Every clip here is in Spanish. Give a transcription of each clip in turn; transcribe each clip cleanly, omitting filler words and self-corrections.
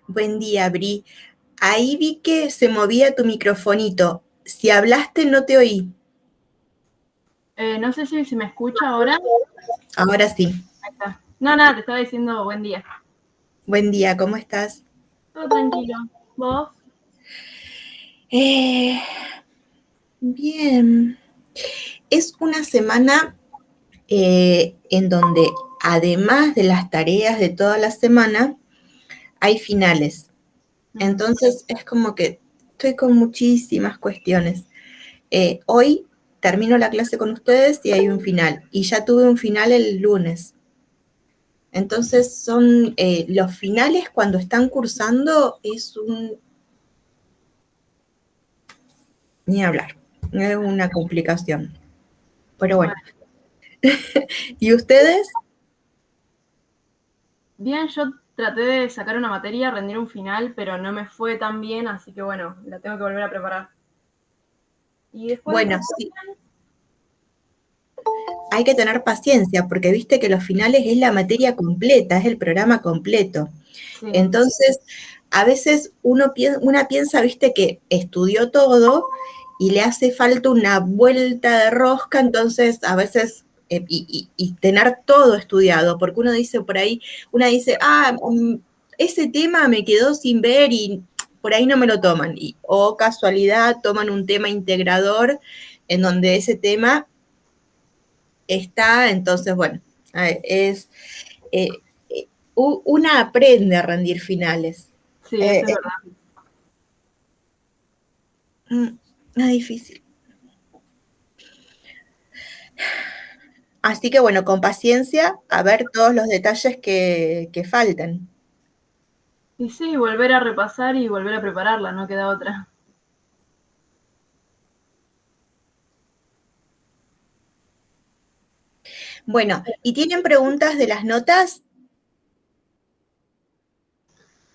Buen día, Bri. Ahí vi que se movía tu microfonito. Si hablaste, no te oí. No sé si me escucha ahora. Ahora sí. Ahí está. No, nada, te estaba diciendo buen día. Buen día, ¿cómo estás? Todo tranquilo. ¿Vos? Eh, bien. Es una semana en donde, además de las tareas de toda la semana, hay finales. Sí. Entonces es como que estoy con muchísimas cuestiones. Hoy termino la clase con ustedes y hay un final. Y ya tuve un final el lunes. Entonces son los finales cuando están cursando es un ni hablar, es una complicación. Pero bueno, Bueno, ¿y ustedes? bien, yo traté de sacar una materia, rendir un final, pero no me fue tan bien, así que bueno, la tengo que volver a preparar. Y después de Bueno, eso, sí, hay que tener paciencia porque viste que los finales es la materia completa, es el programa completo. sí. Entonces, a veces una piensa, viste, que estudió todo y le hace falta una vuelta de rosca, entonces a veces, y tener todo estudiado, porque uno dice por ahí, una dice, ese tema me quedó sin ver y por ahí no me lo toman, o casualidad toman un tema integrador en donde ese tema está, entonces, bueno, es, eh, una aprende a rendir finales. Sí, Eh, eso es verdad. es difícil. Así que bueno, con paciencia, a ver todos los detalles que faltan. Y sí, volver a repasar y volver a prepararla, no queda otra. Bueno, ¿y tienen preguntas de las notas?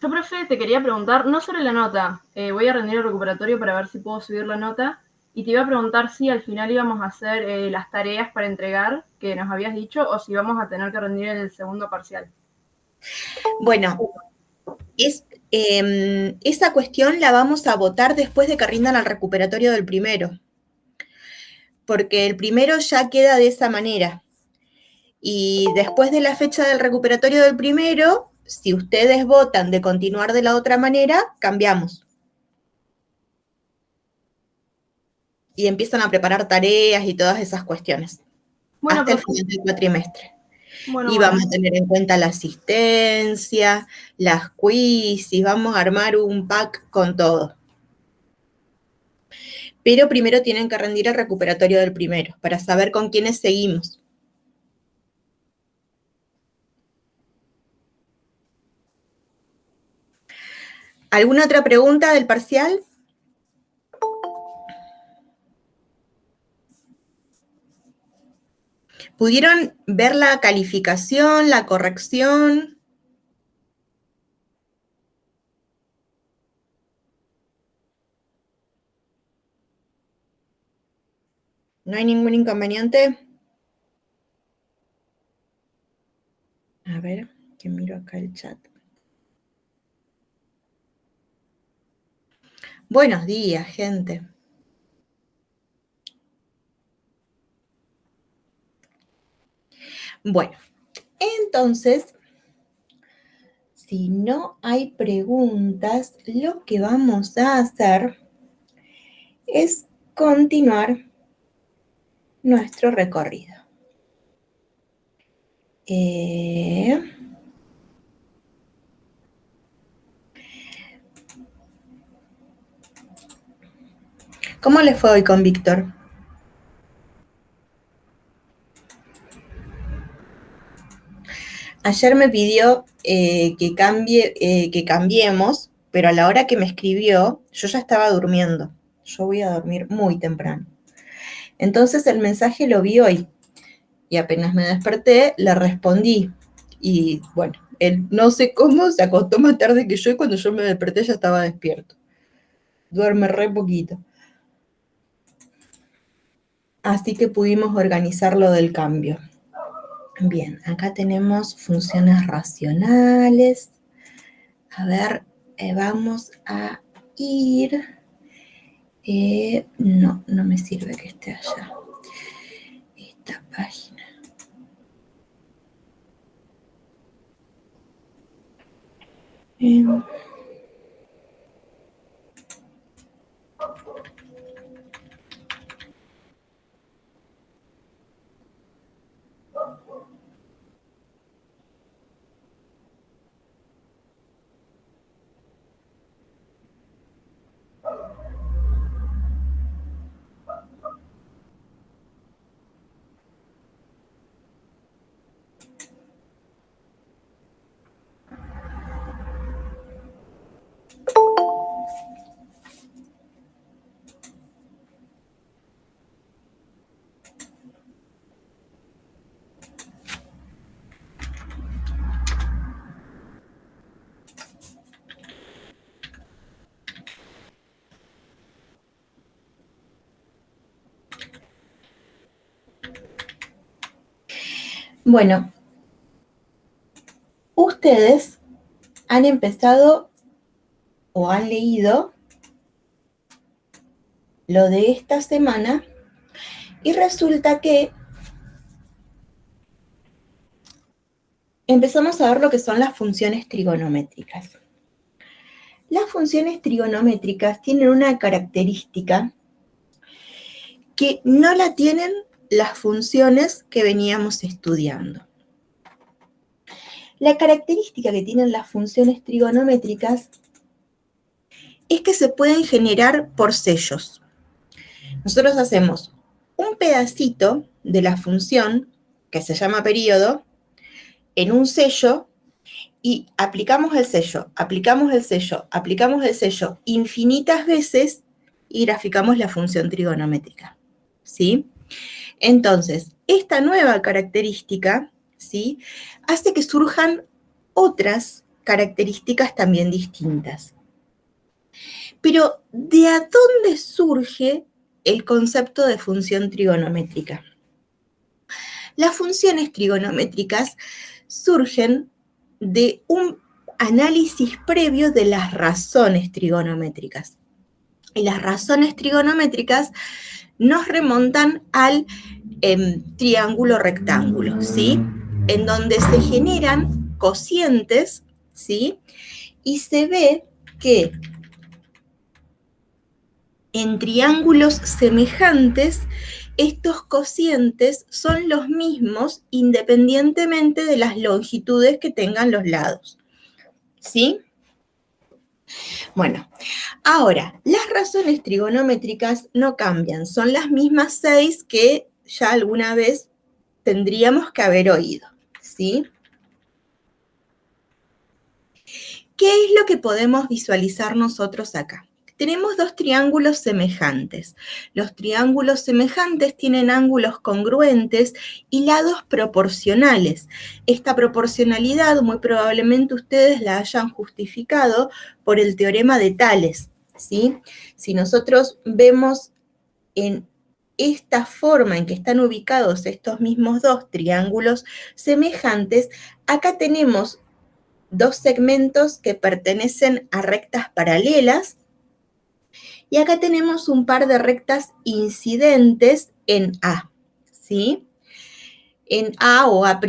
Yo, profe, te quería preguntar, no sobre la nota, voy a rendir el recuperatorio para ver si puedo subir la nota, y te iba a preguntar si al final íbamos a hacer las tareas para entregar que nos habías dicho, o si vamos a tener que rendir el segundo parcial. Bueno, esa cuestión la vamos a votar después de que rindan al recuperatorio del primero, porque el primero ya queda de esa manera. Y después de la fecha del recuperatorio del primero, si ustedes votan de continuar de la otra manera, cambiamos. Y empiezan a preparar tareas y todas esas cuestiones, Bueno, hasta el profe, final del cuatrimestre. bueno, Y bueno, vamos a tener en cuenta la asistencia, las quiz, y vamos a armar un pack con todo. Pero primero tienen que rendir el recuperatorio del primero, para saber con quiénes seguimos. ¿Alguna otra pregunta del parcial? ¿Pudieron ver la calificación, la corrección? ¿No hay ningún inconveniente? A ver, que miro acá el chat. Buenos días, gente. Bueno, entonces, si no hay preguntas, lo que vamos a hacer es continuar nuestro recorrido. ¿Cómo le fue hoy con Víctor? Ayer me pidió que cambiemos, pero a la hora que me escribió, yo ya estaba durmiendo. Yo voy a dormir muy temprano. Entonces el mensaje lo vi hoy y apenas me desperté, le respondí. Y bueno, él no sé cómo se acostó más tarde que yo y cuando yo me desperté ya estaba despierto. Duerme re poquito. Así que pudimos organizar lo del cambio. Bien, acá tenemos funciones racionales. A ver, vamos a ir, no me sirve que esté allá, esta página. Bueno, ustedes han empezado o han leído lo de esta semana y resulta que empezamos a ver lo que son las funciones trigonométricas. Las funciones trigonométricas tienen una característica que no la tienen las funciones que veníamos estudiando. La característica que tienen las funciones trigonométricas es que se pueden generar por sellos. Nosotros hacemos un pedacito de la función, que se llama período, en un sello y aplicamos el sello, aplicamos el sello, aplicamos el sello infinitas veces y graficamos la función trigonométrica, ¿sí? Entonces, esta nueva característica, ¿sí?, hace que surjan otras características también distintas. Pero, ¿de a dónde surge el concepto de función trigonométrica? Las funciones trigonométricas surgen de un análisis previo de las razones trigonométricas. Y las razones trigonométricas nos remontan al triángulo rectángulo, ¿sí? En donde se generan cocientes, ¿sí? Y se ve que en triángulos semejantes, estos cocientes son los mismos independientemente de las longitudes que tengan los lados, ¿sí? Bueno, ahora, las razones trigonométricas no cambian, son las mismas 6 que ya alguna vez tendríamos que haber oído, ¿sí? ¿Qué es lo que podemos visualizar nosotros acá? Tenemos dos triángulos semejantes. Los triángulos semejantes tienen ángulos congruentes y lados proporcionales. Esta proporcionalidad muy probablemente ustedes la hayan justificado por el teorema de Tales, ¿sí? Si nosotros vemos en esta forma en que están ubicados estos mismos dos triángulos semejantes, acá tenemos dos segmentos que pertenecen a rectas paralelas, y acá tenemos un par de rectas incidentes en A, ¿sí? En A o A'.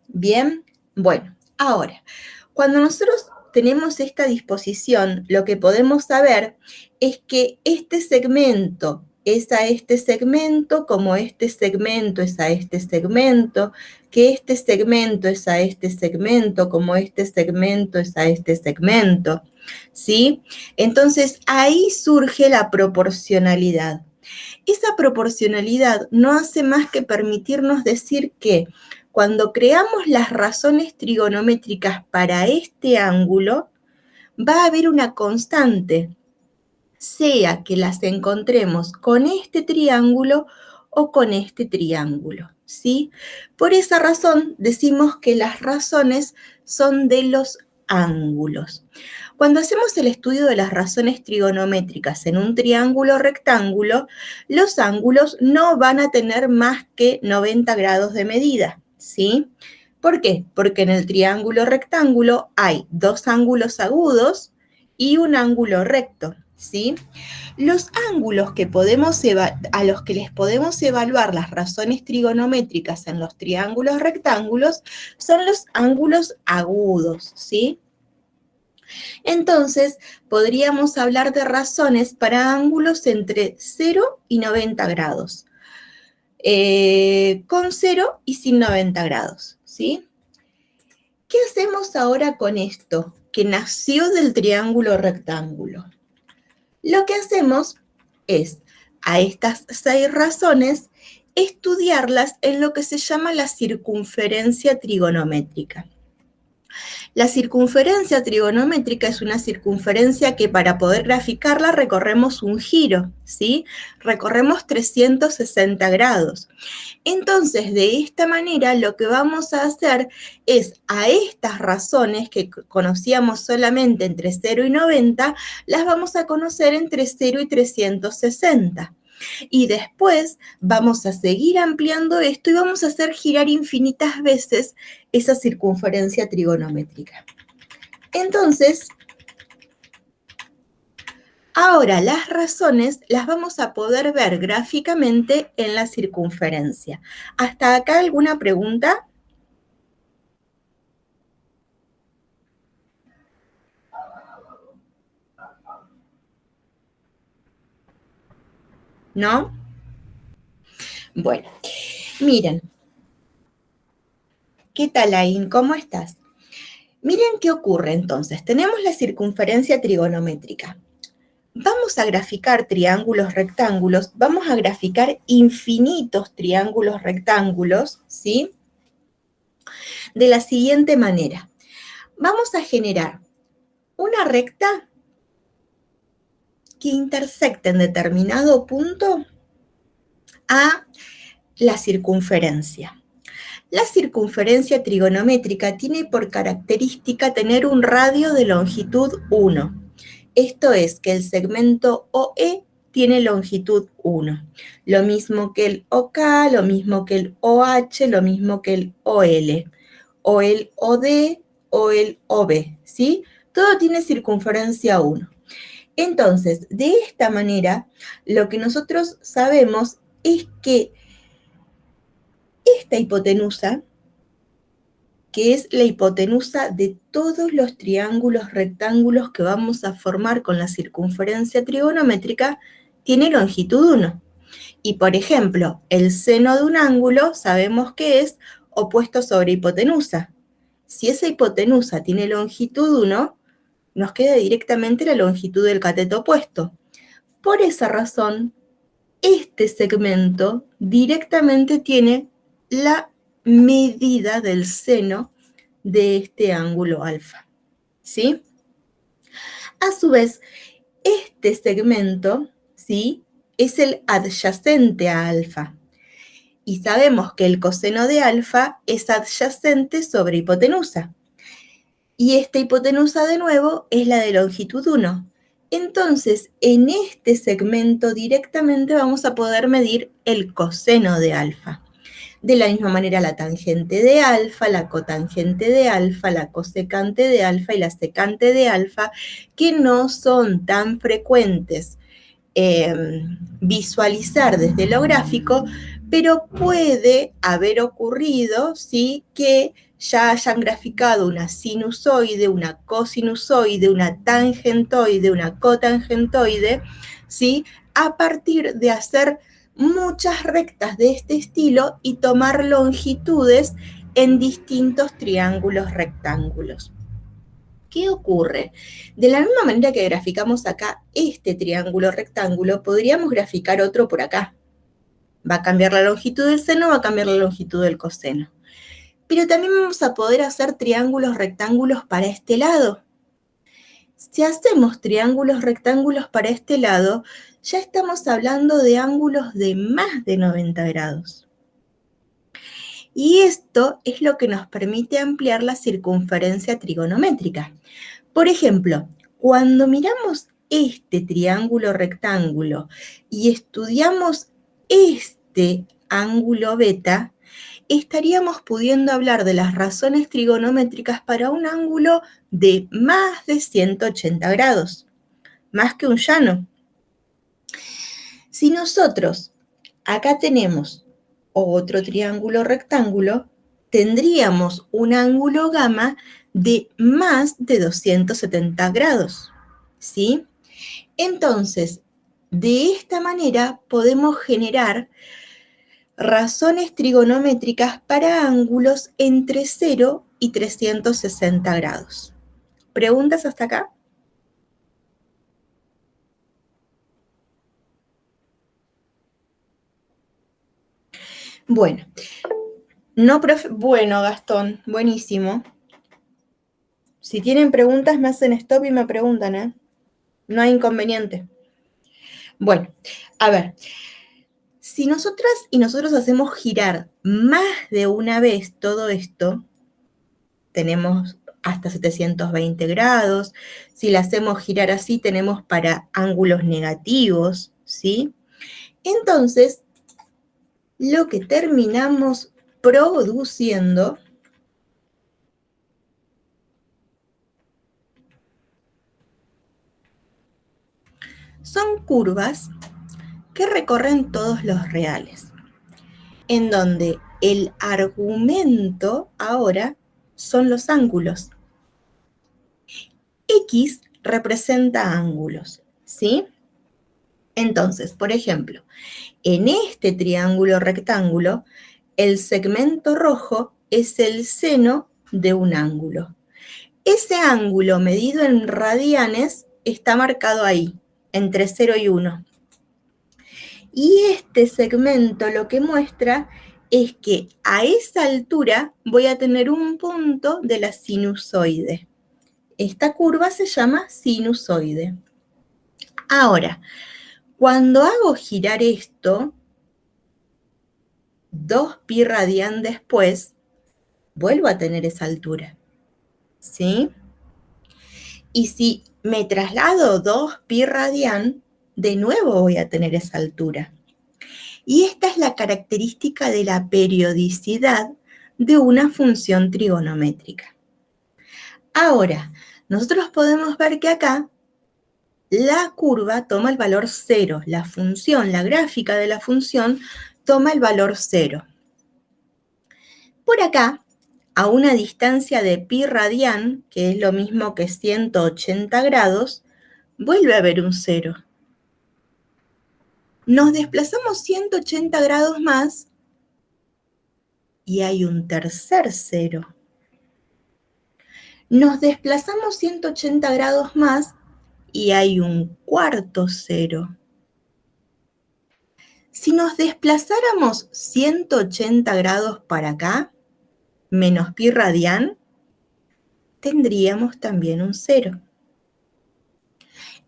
¿Bien? Bueno, ahora, cuando nosotros tenemos esta disposición, lo que podemos saber es que este segmento es a este segmento, como este segmento es a este segmento, que este segmento es a este segmento, como este segmento es a este segmento, ¿sí? Entonces, ahí surge la proporcionalidad. Esa proporcionalidad no hace más que permitirnos decir que cuando creamos las razones trigonométricas para este ángulo, va a haber una constante, sea que las encontremos con este triángulo o con este triángulo, ¿sí? Por esa razón decimos que las razones son de los ángulos. Cuando hacemos el estudio de las razones trigonométricas en un triángulo rectángulo, los ángulos no van a tener más que 90 grados de medida, ¿sí? ¿Por qué? Porque en el triángulo rectángulo hay dos ángulos agudos y un ángulo recto, ¿sí? Los ángulos a los que les podemos evaluar las razones trigonométricas en los triángulos rectángulos son los ángulos agudos, ¿sí? Entonces, podríamos hablar de razones para ángulos entre 0 y 90 grados, con 0 y sin 90 grados, ¿sí? ¿Qué hacemos ahora con esto que nació del triángulo rectángulo? Lo que hacemos es, a estas 6 razones, estudiarlas en lo que se llama la circunferencia trigonométrica. La circunferencia trigonométrica es una circunferencia que para poder graficarla recorremos un giro, ¿sí? Recorremos 360 grados. Entonces, de esta manera, lo que vamos a hacer es a estas razones que conocíamos solamente entre 0 y 90, las vamos a conocer entre 0 y 360. Y después vamos a seguir ampliando esto y vamos a hacer girar infinitas veces esa circunferencia trigonométrica. Entonces, ahora las razones las vamos a poder ver gráficamente en la circunferencia. ¿Hasta acá alguna pregunta? ¿No? Bueno, miren. ¿Qué tal, Ain? ¿Cómo estás? Miren qué ocurre entonces. Tenemos la circunferencia trigonométrica. Vamos a graficar triángulos rectángulos, vamos a graficar infinitos triángulos rectángulos, ¿sí? De la siguiente manera. Vamos a generar una recta que intersecte en determinado punto a la circunferencia. La circunferencia trigonométrica tiene por característica tener un radio de longitud 1. Esto es que el segmento OE tiene longitud 1. Lo mismo que el OK, lo mismo que el OH, lo mismo que el OL, o el OD o el OB, ¿sí? Todo tiene circunferencia 1. Entonces, de esta manera, lo que nosotros sabemos es que esta hipotenusa, que es la hipotenusa de todos los triángulos rectángulos que vamos a formar con la circunferencia trigonométrica, tiene longitud 1. Y, por ejemplo, el seno de un ángulo sabemos que es opuesto sobre hipotenusa. Si esa hipotenusa tiene longitud 1, nos queda directamente la longitud del cateto opuesto. Por esa razón, este segmento directamente tiene la medida del seno de este ángulo alfa, ¿sí? A su vez, este segmento, ¿sí?, es el adyacente a alfa. Y sabemos que el coseno de alfa es adyacente sobre hipotenusa. Y esta hipotenusa, de nuevo, es la de longitud 1. Entonces, en este segmento directamente vamos a poder medir el coseno de alfa. De la misma manera, la tangente de alfa, la cotangente de alfa, la cosecante de alfa y la secante de alfa, que no son tan frecuentes visualizar desde lo gráfico, pero puede haber ocurrido, ¿sí?, que ya hayan graficado una sinusoide, una cosinusoide, una tangentoide, una cotangentoide, ¿sí?, a partir de hacer muchas rectas de este estilo y tomar longitudes en distintos triángulos rectángulos. ¿Qué ocurre? De la misma manera que graficamos acá este triángulo rectángulo, podríamos graficar otro por acá. Va a cambiar la longitud del seno, va a cambiar la longitud del coseno. Pero también vamos a poder hacer triángulos rectángulos para este lado. Si hacemos triángulos rectángulos para este lado, ya estamos hablando de ángulos de más de 90 grados. Y esto es lo que nos permite ampliar la circunferencia trigonométrica. Por ejemplo, cuando miramos este triángulo rectángulo y estudiamos este ángulo beta, estaríamos pudiendo hablar de las razones trigonométricas para un ángulo de más de 180 grados, más que un llano. Si nosotros acá tenemos otro triángulo rectángulo, tendríamos un ángulo gamma de más de 270 grados, ¿sí? Entonces, de esta manera podemos generar razones trigonométricas para ángulos entre 0 y 360 grados. ¿Preguntas hasta acá? Bueno, no, profe. Bueno, Gastón, buenísimo. Si tienen preguntas, me hacen stop y me preguntan, ¿eh? No hay inconveniente. Bueno, a ver. Si nosotras y nosotros hacemos girar más de una vez todo esto, tenemos hasta 720 grados. Si la hacemos girar así, tenemos para ángulos negativos, ¿sí? Entonces, lo que terminamos produciendo son curvas que recorren todos los reales, en donde el argumento ahora son los ángulos. X representa ángulos, ¿sí? Entonces, por ejemplo, en este triángulo rectángulo, el segmento rojo es el seno de un ángulo. Ese ángulo medido en radianes está marcado ahí, entre 0 y 1. Y este segmento lo que muestra es que a esa altura voy a tener un punto de la sinusoide. Esta curva se llama sinusoide. Ahora, cuando hago girar esto, 2pi radian después, vuelvo a tener esa altura, ¿sí? Y si me traslado 2pi radian, de nuevo voy a tener esa altura. Y esta es la característica de la periodicidad de una función trigonométrica. Ahora, nosotros podemos ver que acá la curva toma el valor 0, la función, la gráfica de la función toma el valor 0. Por acá, a una distancia de pi radian, que es lo mismo que 180 grados, vuelve a haber un 0. Nos desplazamos 180 grados más y hay un tercer 0. Nos desplazamos 180 grados más y hay un cuarto 0. Si nos desplazáramos 180 grados para acá, menos pi radian, tendríamos también un 0.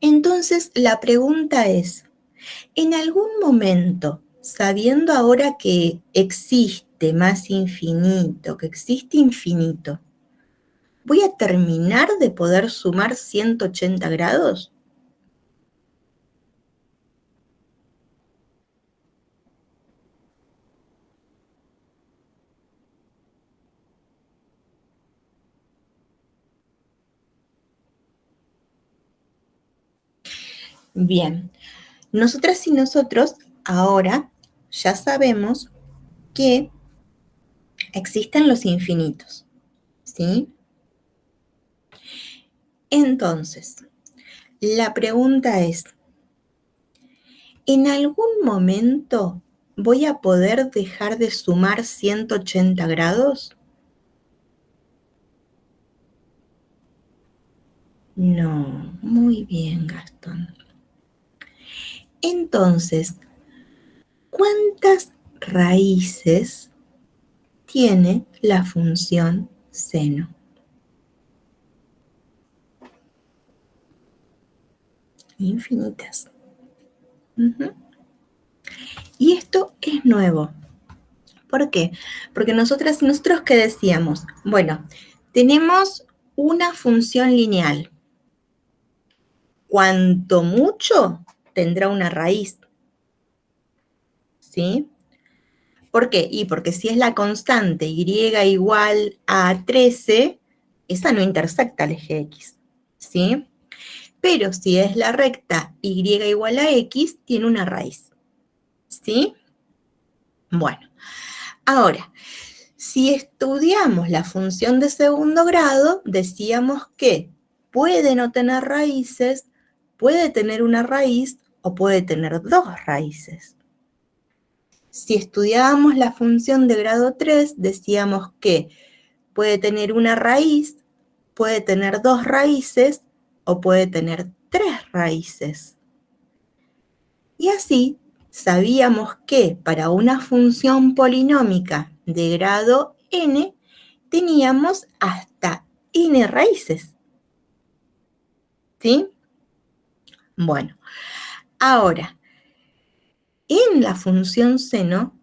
Entonces, la pregunta es, ¿en algún momento, sabiendo ahora que existe más infinito, que existe infinito, voy a terminar de poder sumar 180 grados? Bien, nosotras y nosotros ahora ya sabemos que existen los infinitos, ¿sí? Entonces, la pregunta es, ¿en algún momento voy a poder dejar de sumar 180 grados? No, muy bien, Gastón. Entonces, ¿cuántas raíces tiene la función seno? Infinitas. Y esto es nuevo. ¿Por qué? Porque nosotros, ¿qué decíamos? Bueno, tenemos una función lineal. Cuanto mucho tendrá una raíz, ¿sí? ¿Por qué? Y porque si es la constante y igual a 13, esa no intersecta el eje X, ¿sí? Pero si es la recta y igual a X, tiene una raíz, ¿sí? Bueno, ahora, si estudiamos la función de segundo grado, decíamos que puede no tener raíces, puede tener una raíz o puede tener dos raíces. Si estudiábamos la función de grado 3, decíamos que puede tener una raíz, puede tener dos raíces o puede tener tres raíces. Y así sabíamos que para una función polinómica de grado n teníamos hasta n raíces. ¿Sí? Bueno, ahora, en la función seno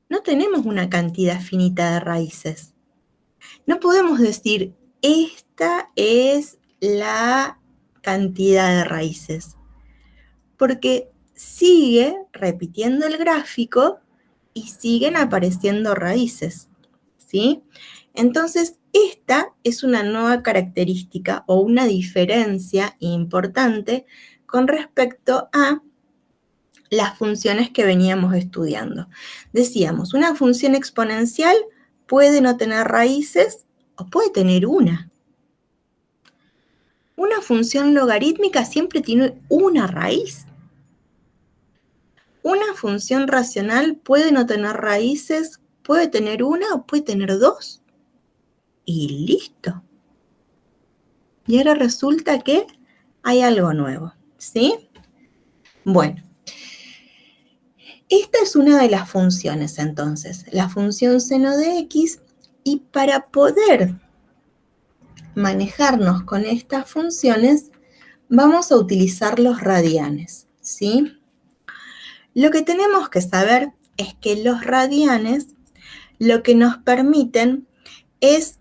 no tenemos una cantidad finita de raíces. No podemos decir, esta es la cantidad de raíces, porque sigue repitiendo el gráfico y siguen apareciendo raíces, ¿sí? Entonces, esta es una nueva característica o una diferencia importante con respecto a las funciones que veníamos estudiando. Decíamos, una función exponencial puede no tener raíces o puede tener una. Una función logarítmica siempre tiene una raíz. Una función racional puede no tener raíces, puede tener una o puede tener dos. Y listo. Y ahora resulta que hay algo nuevo, ¿sí? Bueno, esta es una de las funciones entonces, la función seno de x, y para poder manejarnos con estas funciones, vamos a utilizar los radianes, ¿sí? Lo que tenemos que saber es que los radianes lo que nos permiten es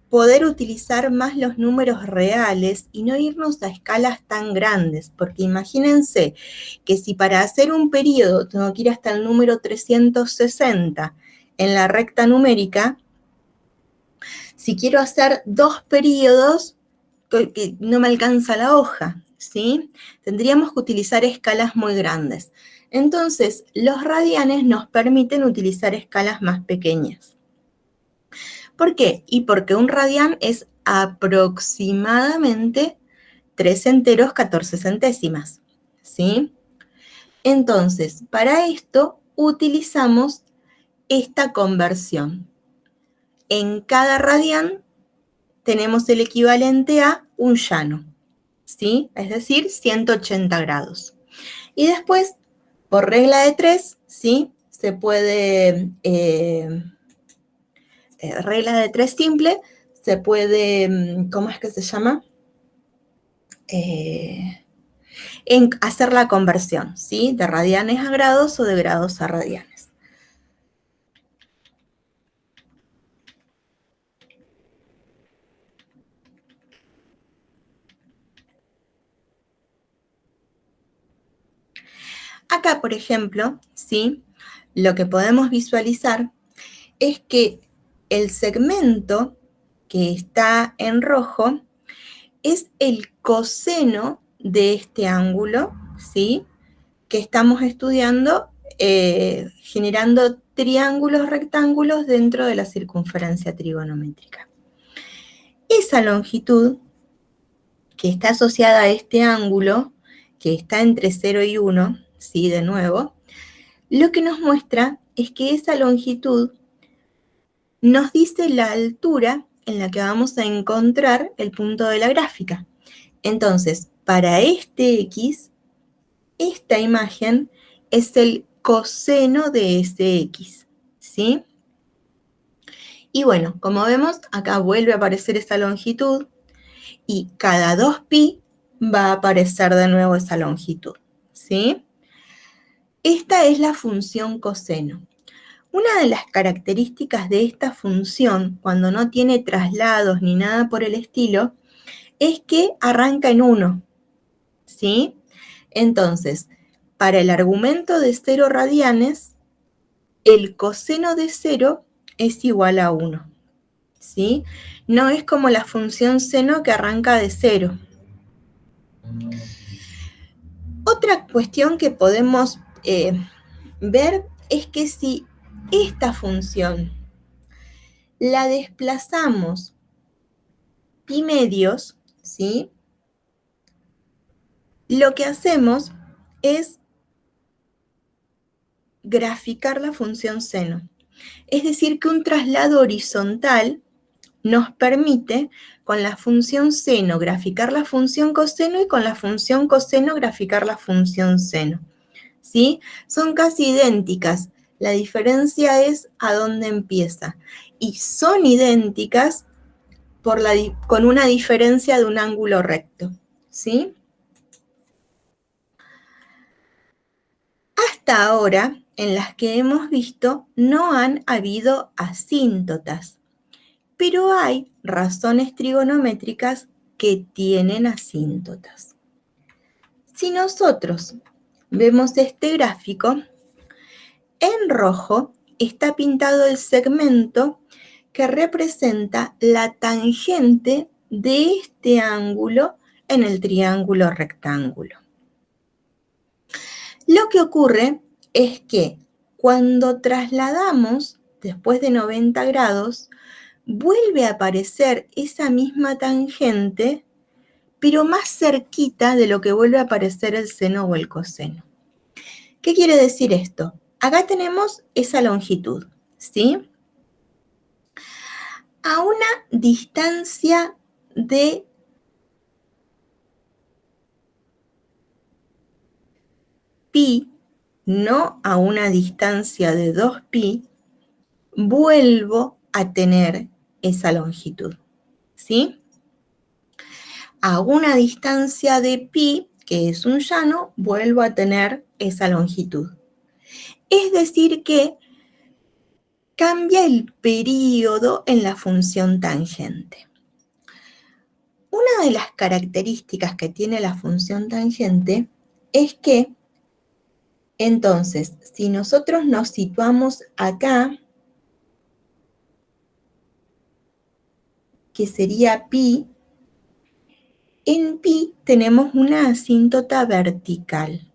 poder utilizar más los números reales y no irnos a escalas tan grandes, porque imagínense que si para hacer un periodo tengo que ir hasta el número 360 en la recta numérica, si quiero hacer 2 periodos, que no me alcanza la hoja, ¿sí? Tendríamos que utilizar escalas muy grandes. Entonces, los radianes nos permiten utilizar escalas más pequeñas. ¿Por qué? Y porque un radián es aproximadamente 3 enteros 14 centésimas, ¿sí? Entonces, para esto utilizamos esta conversión. En cada radián tenemos el equivalente a un llano, ¿sí? Es decir, 180 grados. Y después, por regla de 3, ¿sí? Se puede, regla de 3 simple, se puede, ¿cómo es que se llama? Hacer la conversión, ¿sí? De radianes a grados o de grados a radianes. Acá, por ejemplo, ¿sí? Lo que podemos visualizar es que el segmento que está en rojo es el coseno de este ángulo, ¿sí? Que estamos estudiando generando triángulos rectángulos dentro de la circunferencia trigonométrica. Esa longitud que está asociada a este ángulo, que está entre 0 y 1, ¿sí? De nuevo, lo que nos muestra es que esa longitud nos dice la altura en la que vamos a encontrar el punto de la gráfica. Entonces, para este X, esta imagen es el coseno de ese X, ¿sí? Y bueno, como vemos, acá vuelve a aparecer esa longitud y cada 2pi va a aparecer de nuevo esa longitud, ¿sí? Esta es la función coseno. Una de las características de esta función, cuando no tiene traslados ni nada por el estilo, es que arranca en 1, ¿sí? Entonces, para el argumento de 0 radianes, el coseno de 0 es igual a 1, ¿sí? No es como la función seno que arranca de 0. Otra cuestión que podemos ver es que si esta función la desplazamos pi medios, ¿sí? Lo que hacemos es graficar la función seno. Es decir, que un traslado horizontal nos permite con la función seno graficar la función coseno y con la función coseno graficar la función seno. ¿Sí? Son casi idénticas. La diferencia es a dónde empieza. Y son idénticas con una diferencia de un ángulo recto. ¿Sí? Hasta ahora, en las que hemos visto, no han habido asíntotas, pero hay razones trigonométricas que tienen asíntotas. Si nosotros vemos este gráfico, en rojo está pintado el segmento que representa la tangente de este ángulo en el triángulo rectángulo. Lo que ocurre es que cuando trasladamos después de 90 grados, vuelve a aparecer esa misma tangente, pero más cerquita de lo que vuelve a aparecer el seno o el coseno. ¿Qué quiere decir esto? Acá tenemos esa longitud, ¿sí? A una distancia de pi, no a una distancia de 2pi, vuelvo a tener esa longitud, ¿sí? A una distancia de pi, que es un llano, vuelvo a tener esa longitud. Es decir que cambia el período en la función tangente. Una de las características que tiene la función tangente es que, entonces, si nosotros nos situamos acá, que sería pi, en pi tenemos una asíntota vertical,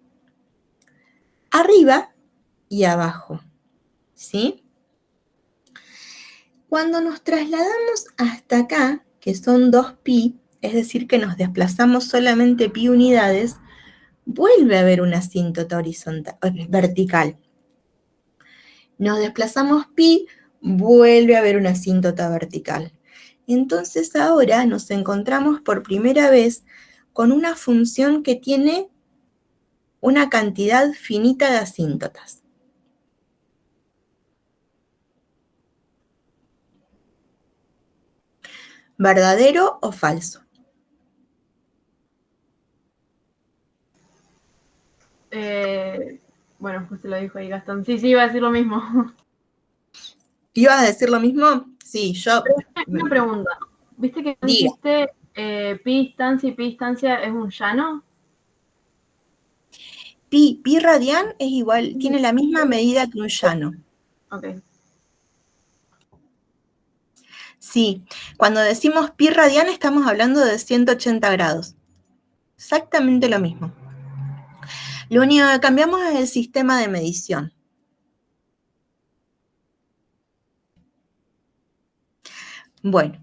arriba y abajo, ¿sí? Cuando nos trasladamos hasta acá, que son 2pi, es decir, que nos desplazamos solamente pi unidades, vuelve a haber una asíntota vertical. Nos desplazamos pi, vuelve a haber una asíntota vertical. Entonces ahora nos encontramos por primera vez con una función que tiene una cantidad finita de asíntotas. ¿Verdadero o falso? Bueno, pues se lo dijo ahí Gastón. Sí, iba a decir lo mismo. ¿Ibas a decir lo mismo? Sí, yo... Una pregunta. ¿Viste que dijiste pi distancia y pi distancia es un llano? Pi radian es igual, tiene la misma medida que un llano. Ok. Sí, cuando decimos pi radian estamos hablando de 180 grados. Exactamente lo mismo. Lo único que cambiamos es el sistema de medición. Bueno,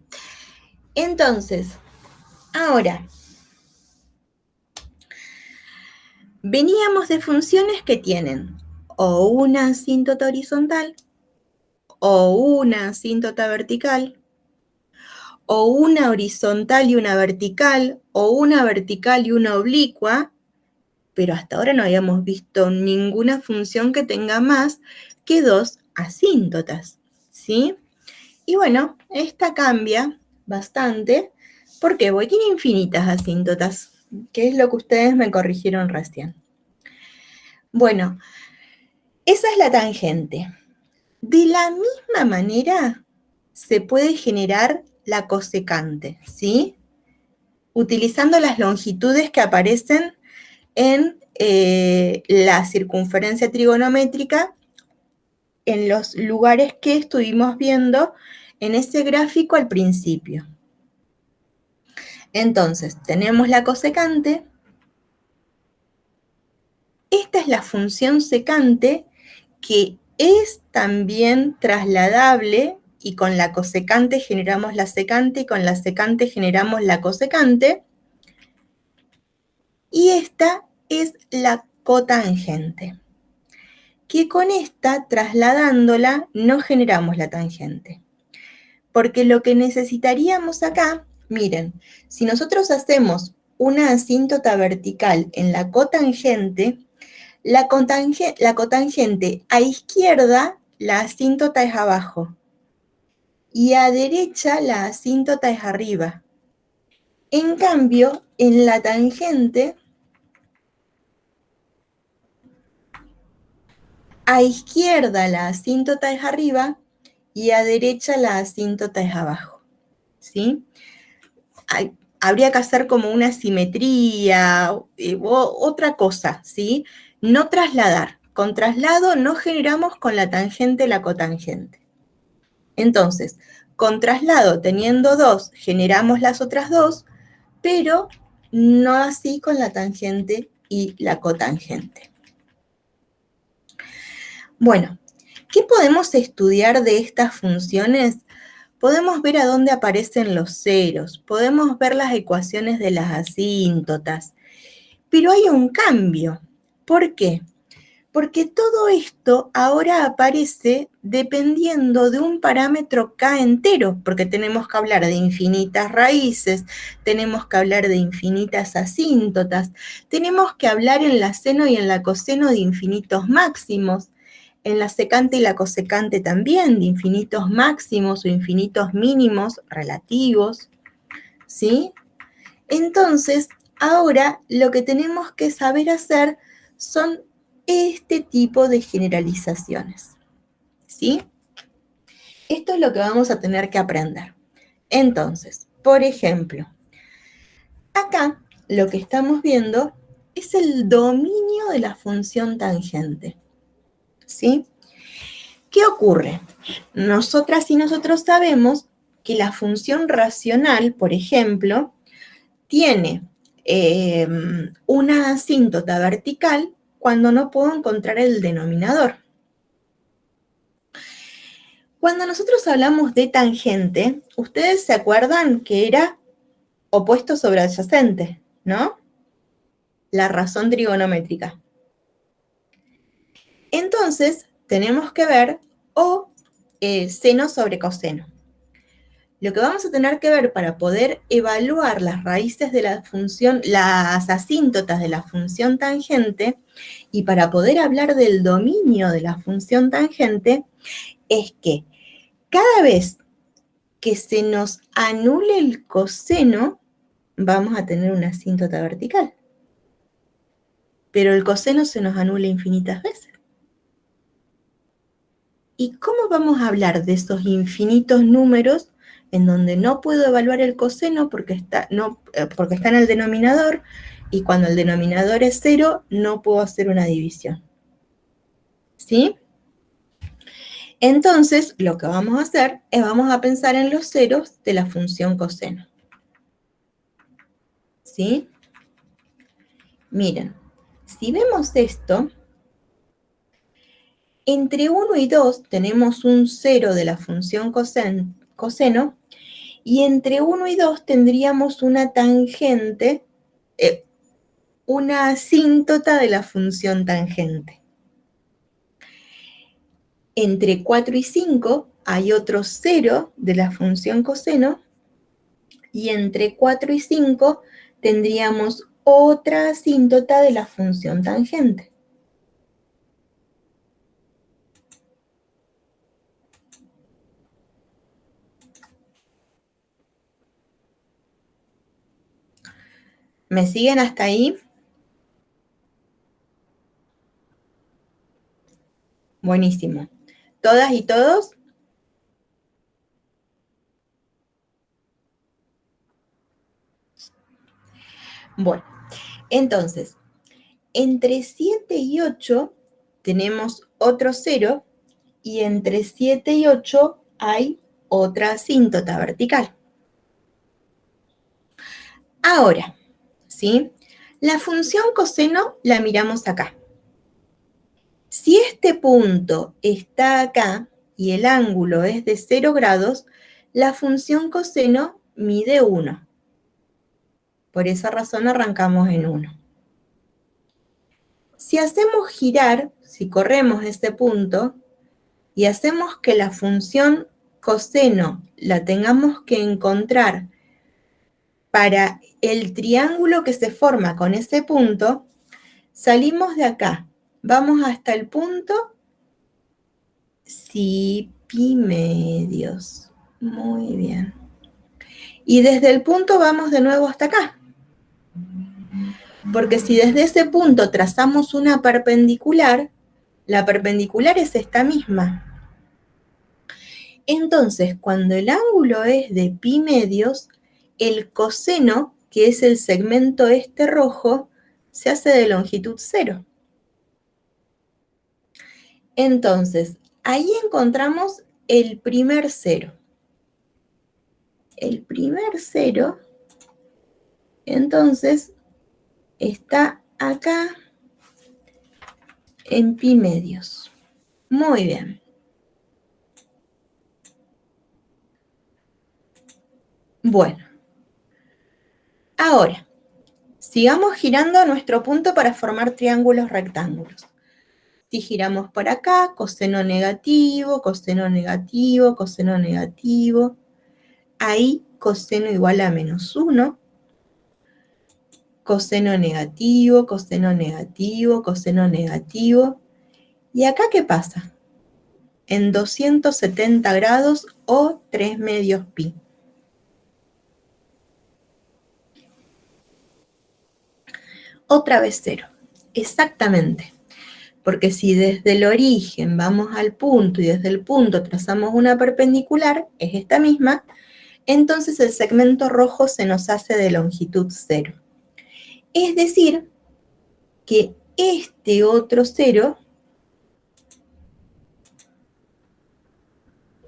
entonces, ahora, veníamos de funciones que tienen o una asíntota horizontal, o una asíntota vertical, o una horizontal y una vertical, o una vertical y una oblicua, pero hasta ahora no habíamos visto ninguna función que tenga más que 2 asíntotas, ¿sí? Y bueno, esta cambia bastante, porque tiene infinitas asíntotas, que es lo que ustedes me corrigieron recién. Bueno, esa es la tangente. De la misma manera se puede generar la cosecante, ¿sí? Utilizando las longitudes que aparecen en la circunferencia trigonométrica en los lugares que estuvimos viendo en ese gráfico al principio. Entonces, tenemos la cosecante. Esta es la función secante que es también trasladable y con la cosecante generamos la secante y con la secante generamos la cosecante. Y esta es la cotangente, que con esta, trasladándola, no generamos la tangente. Porque lo que necesitaríamos acá, miren, si nosotros hacemos una asíntota vertical en la cotangente, la cotangente a izquierda, la asíntota es abajo. Y a derecha, la asíntota es arriba. En cambio, en la tangente, a izquierda la asíntota es arriba y a derecha la asíntota es abajo. ¿Sí? Habría que hacer como una simetría o otra cosa, ¿sí? No trasladar. Con traslado no generamos con la tangente la cotangente. Entonces, con traslado teniendo dos, generamos las otras dos, pero no así con la tangente y la cotangente. Bueno, ¿qué podemos estudiar de estas funciones? Podemos ver a dónde aparecen los ceros, podemos ver las ecuaciones de las asíntotas, pero hay un cambio. ¿Por qué? Porque todo esto ahora aparece dependiendo de un parámetro k entero, porque tenemos que hablar de infinitas raíces, tenemos que hablar de infinitas asíntotas, tenemos que hablar en la seno y en la coseno de infinitos máximos, en la secante y la cosecante también, de infinitos máximos o infinitos mínimos relativos, ¿sí? Entonces, ahora lo que tenemos que saber hacer son este tipo de generalizaciones, ¿sí? Esto es lo que vamos a tener que aprender. Entonces, por ejemplo, acá lo que estamos viendo es el dominio de la función tangente, ¿sí? ¿Qué ocurre? Nosotras y nosotros sabemos que la función racional, por ejemplo, tiene una asíntota vertical cuando no puedo encontrar el denominador. Cuando nosotros hablamos de tangente, ustedes se acuerdan que era opuesto sobre adyacente, ¿no? La razón trigonométrica. Entonces, tenemos que ver seno sobre coseno. Lo que vamos a tener que ver para poder evaluar las raíces de la función, las asíntotas de la función tangente, y para poder hablar del dominio de la función tangente, es que cada vez que se nos anule el coseno, vamos a tener una asíntota vertical. Pero el coseno se nos anula infinitas veces. ¿Y cómo vamos a hablar de esos infinitos números en donde no puedo evaluar el coseno porque está en el denominador, y cuando el denominador es 0 no puedo hacer una división? ¿Sí? Entonces, lo que vamos a hacer es vamos a pensar en los ceros de la función coseno. ¿Sí? Miren, si vemos esto, entre 1 y 2 tenemos un 0 de la función coseno, y entre 1 y 2 tendríamos una tangente, una asíntota de la función tangente. Entre 4 y 5 hay otro 0 de la función coseno, y entre 4 y 5 tendríamos otra asíntota de la función tangente. ¿Me siguen hasta ahí? Buenísimo. ¿Todas y todos? Bueno, entonces, entre 7 y 8 tenemos otro 0, y entre 7 y 8 hay otra asíntota vertical. Ahora, ¿sí? La función coseno la miramos acá. Si este punto está acá y el ángulo es de 0 grados, la función coseno mide 1. Por esa razón arrancamos en 1. Si hacemos girar, si corremos este punto y hacemos que la función coseno la tengamos que encontrar para el triángulo que se forma con ese punto, salimos de acá, vamos hasta el punto si pi medios. Muy bien. Y desde el punto vamos de nuevo hasta acá. Porque si desde ese punto trazamos una perpendicular, la perpendicular es esta misma. Entonces, cuando el ángulo es de pi medios, el coseno, que es el segmento este rojo, se hace de longitud 0. Entonces, ahí encontramos el primer cero. El primer cero, entonces, está acá en pi medios. Muy bien. Bueno, ahora, sigamos girando nuestro punto para formar triángulos rectángulos. Si giramos por acá, coseno negativo, coseno negativo, coseno negativo. Ahí coseno igual a menos 1. Coseno negativo, coseno negativo, coseno negativo. ¿Y acá qué pasa? En 270 grados o 3 medios pi. Otra vez 0. Exactamente. Porque si desde el origen vamos al punto y desde el punto trazamos una perpendicular, es esta misma, entonces el segmento rojo se nos hace de longitud 0. Es decir, que este otro 0,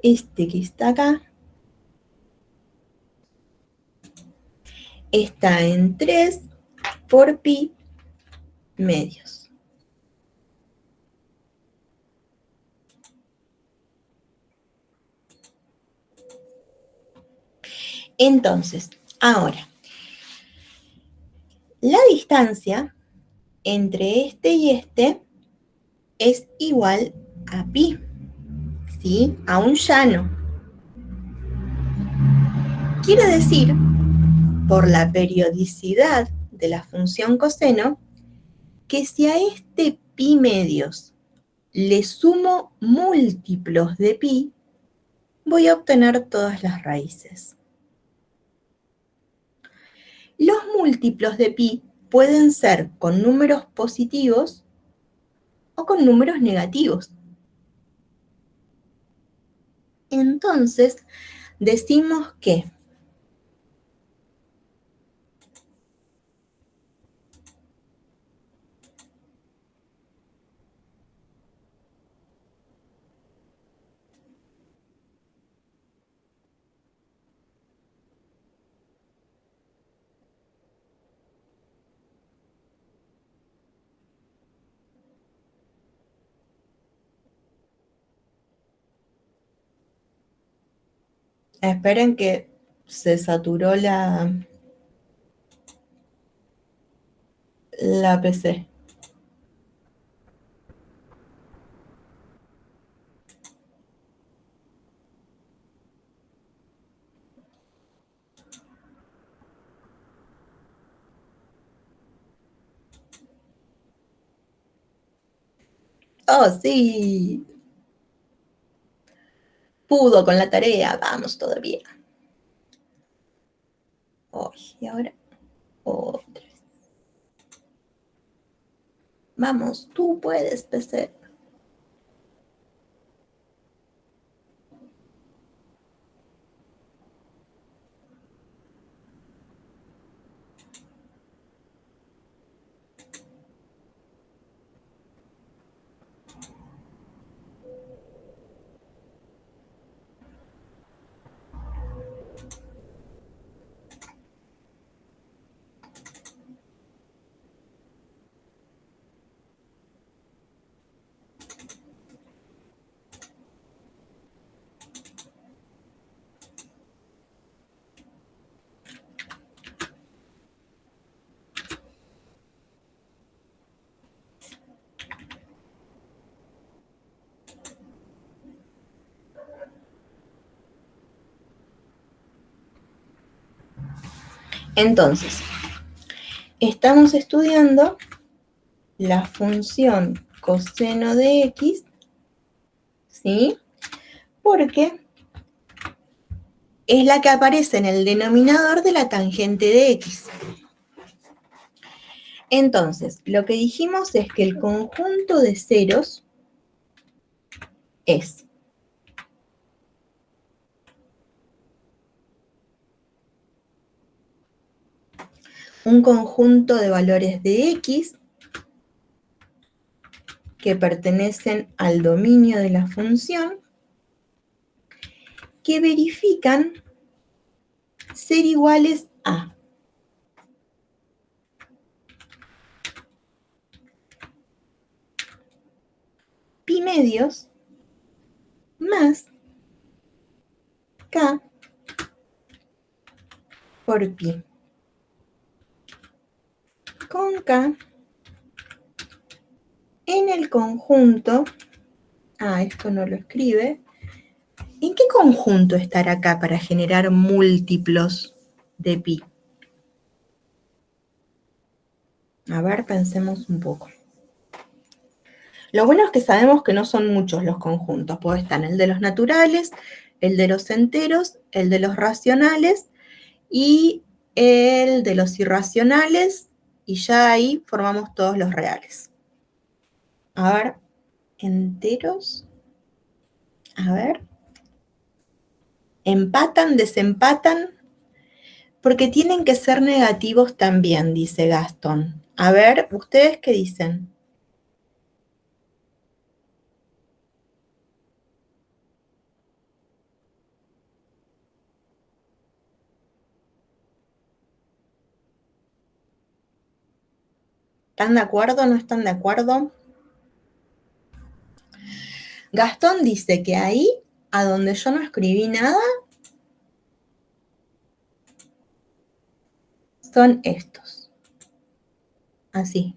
este que está acá, está en 3 por pi medios. Entonces, ahora, la distancia entre este y este es igual a pi, ¿sí? A un llano. Quiere decir, por la periodicidad de la función coseno, que si a este pi medios le sumo múltiplos de pi, voy a obtener todas las raíces. Los múltiplos de pi pueden ser con números positivos o con números negativos. Entonces, decimos que esperen que se saturó la PC. ¡Oh, sí! Pudo con la tarea, vamos todavía. Oh, y ahora otra vez. Vamos, tú puedes, PC. Entonces, estamos estudiando la función coseno de x, ¿sí? Porque es la que aparece en el denominador de la tangente de x. Entonces, lo que dijimos es que el conjunto de ceros es un conjunto de valores de x que pertenecen al dominio de la función que verifican ser iguales a pi medios más k por pi, con k en el conjunto, esto no lo escribe, ¿en qué conjunto estará acá para generar múltiplos de pi? A ver, pensemos un poco. Lo bueno es que sabemos que no son muchos los conjuntos, pues están el de los naturales, el de los enteros, el de los racionales y el de los irracionales, y ya ahí formamos todos los reales. A ver, enteros, a ver, empatan, desempatan, porque tienen que ser negativos también, dice Gastón. A ver, ¿ustedes qué dicen? ¿Están de acuerdo o no están de acuerdo? Gastón dice que ahí, a donde yo no escribí nada, son estos. Así.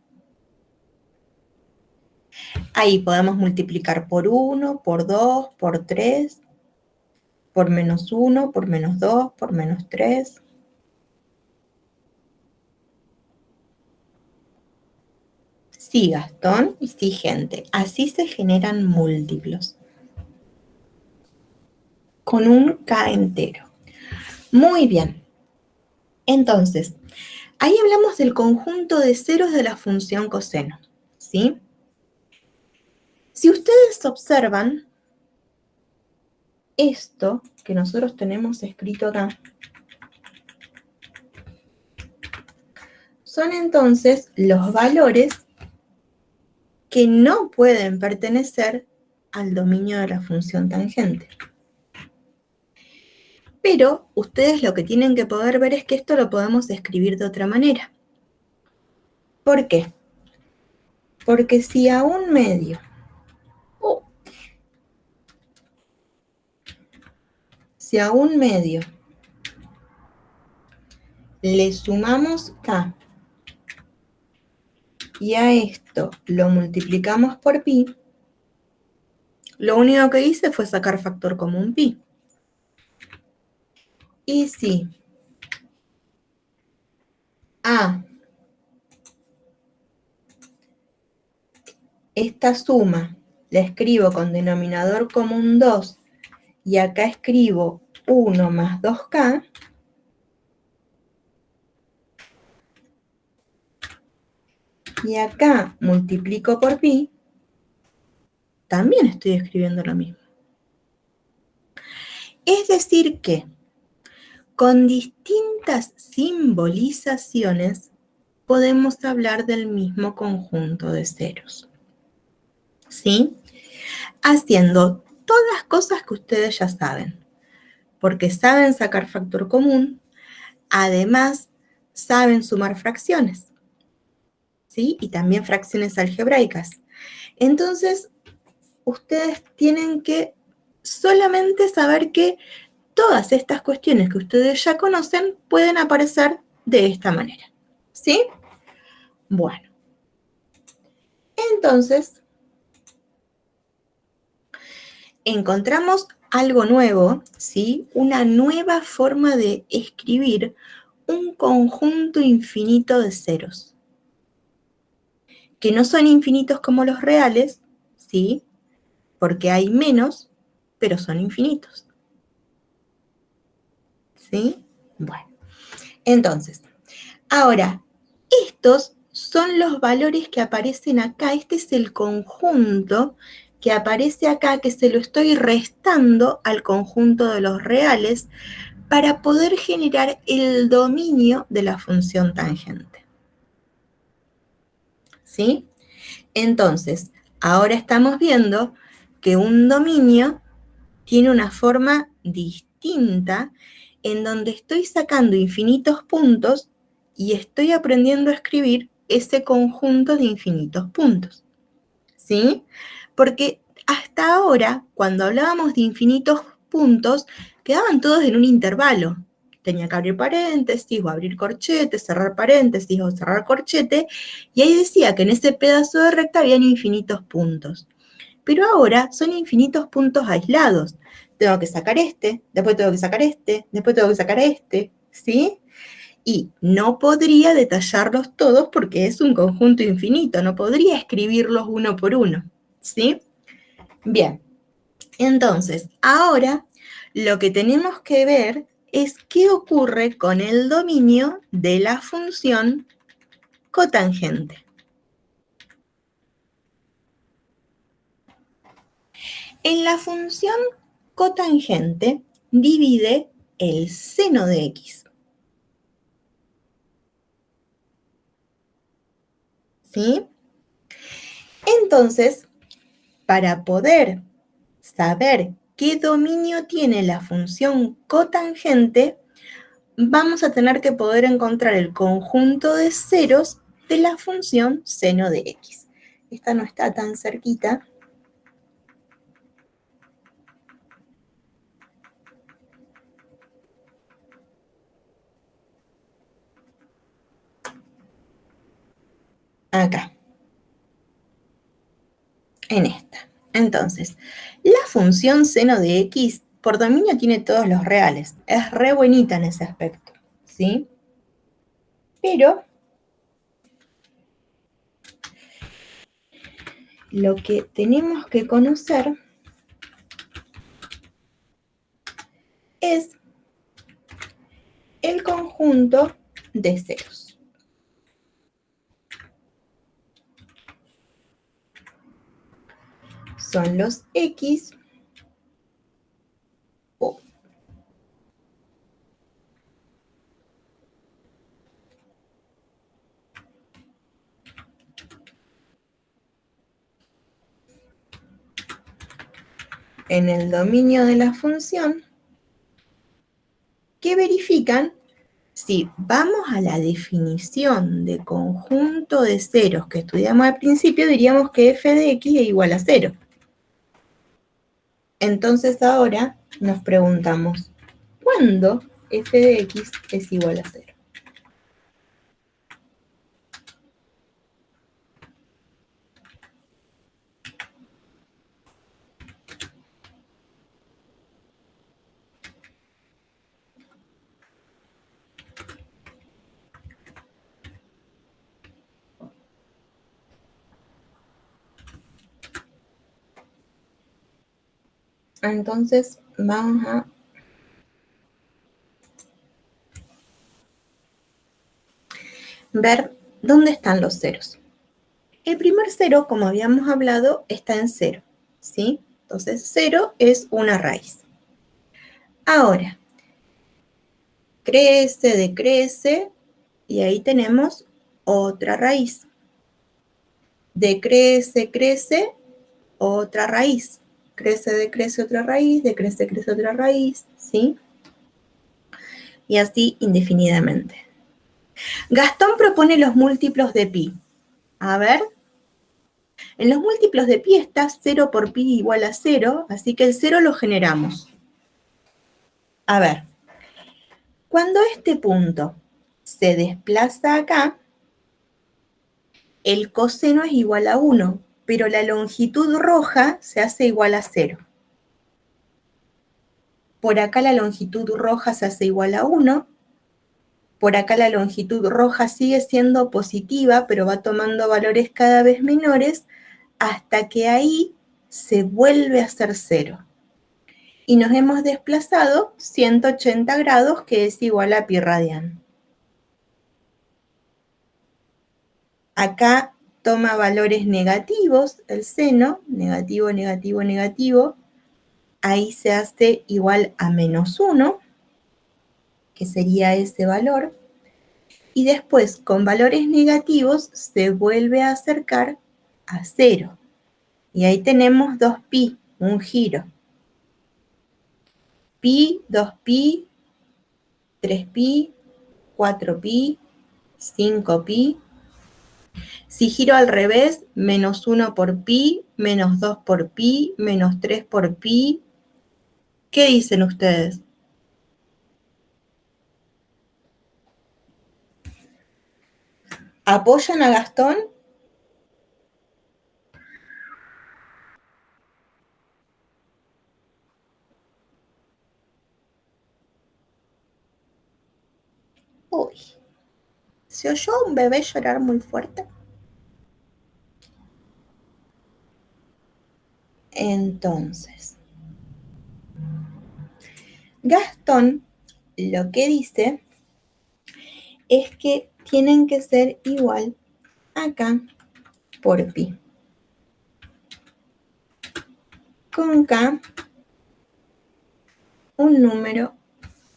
Ahí podemos multiplicar por 1, por 2, por 3, por menos 1, por menos 2, por menos 3. Sí, Gastón, y sí, gente. Así se generan múltiplos. Con un k entero. Muy bien. Entonces, ahí hablamos del conjunto de ceros de la función coseno, ¿sí? Si ustedes observan, esto que nosotros tenemos escrito acá, son entonces los valores que no pueden pertenecer al dominio de la función tangente. Pero ustedes lo que tienen que poder ver es que esto lo podemos escribir de otra manera. ¿Por qué? Porque si a un medio, le sumamos k y a esto lo multiplicamos por pi, lo único que hice fue sacar factor común pi. Y si a esta suma la escribo con denominador común 2 y acá escribo 1 más 2k, y acá multiplico por pi, también estoy escribiendo lo mismo. Es decir que con distintas simbolizaciones podemos hablar del mismo conjunto de ceros, ¿sí? Haciendo todas las cosas que ustedes ya saben, porque saben sacar factor común, además saben sumar fracciones, ¿sí? Y también fracciones algebraicas. Entonces, ustedes tienen que solamente saber que todas estas cuestiones que ustedes ya conocen pueden aparecer de esta manera, ¿sí? Bueno, entonces encontramos algo nuevo, ¿sí? Una nueva forma de escribir un conjunto infinito de ceros, que no son infinitos como los reales, ¿sí? Porque hay menos, pero son infinitos, ¿sí? Bueno, entonces, ahora, estos son los valores que aparecen acá. Este es el conjunto que aparece acá, que se lo estoy restando al conjunto de los reales para poder generar el dominio de la función tangente. ¿Sí? Entonces, ahora estamos viendo que un dominio tiene una forma distinta en donde estoy sacando infinitos puntos y estoy aprendiendo a escribir ese conjunto de infinitos puntos, ¿sí? Porque hasta ahora, cuando hablábamos de infinitos puntos, quedaban todos en un intervalo. Tenía que abrir paréntesis, o abrir corchete, cerrar paréntesis, o cerrar corchete, y ahí decía que en ese pedazo de recta habían infinitos puntos. Pero ahora son infinitos puntos aislados. Tengo que sacar este, después tengo que sacar este, después tengo que sacar este, ¿sí? Y no podría detallarlos todos porque es un conjunto infinito, no podría escribirlos uno por uno, ¿sí? Bien, entonces, ahora lo que tenemos que ver es qué ocurre con el dominio de la función cotangente. En la función cotangente divide el seno de x. ¿Sí? Entonces, para poder saber qué dominio tiene la función cotangente, vamos a tener que poder encontrar el conjunto de ceros de la función seno de x. Esta no está tan cerquita. Acá. En esta. Entonces, la función seno de x por dominio tiene todos los reales. Es re bonita en ese aspecto, ¿sí? Pero lo que tenemos que conocer es el conjunto de ceros. Son los x o en el dominio de la función que verifican si vamos a la definición de conjunto de ceros que estudiamos al principio, diríamos que f de x es igual a 0. Entonces ahora nos preguntamos, ¿cuándo f de x es igual a 0? Entonces vamos a ver dónde están los ceros. El primer cero, como habíamos hablado, está en 0, ¿sí? Entonces 0 es una raíz. Ahora, crece, decrece, y ahí tenemos otra raíz. Decrece, crece, otra raíz. Crece, decrece otra raíz, decrece, crece otra raíz, ¿sí? Y así indefinidamente. Gastón propone los múltiplos de pi. A ver, en los múltiplos de pi está 0 por pi igual a 0, así que el 0 lo generamos. A ver, cuando este punto se desplaza acá, el coseno es igual a 1, pero la longitud roja se hace igual a 0. Por acá la longitud roja se hace igual a 1, Por acá la longitud roja sigue siendo positiva, pero va tomando valores cada vez menores hasta que ahí se vuelve a hacer 0. Y nos hemos desplazado 180 grados, que es igual a pi radian. Acá toma valores negativos el seno, negativo, negativo, negativo. Ahí se hace igual a -1, que sería ese valor. Y después, con valores negativos, se vuelve a acercar a 0. Y ahí tenemos 2pi, un giro. Pi, 2pi, 3pi, 4pi, 5pi. Si giro al revés, -1 por pi, -2 por pi, -3 por pi. ¿Qué dicen ustedes? ¿Apoyan a Gastón? Uy, ¿se oyó un bebé llorar muy fuerte? Entonces, Gastón lo que dice es que tienen que ser igual acá por pi. Con K un número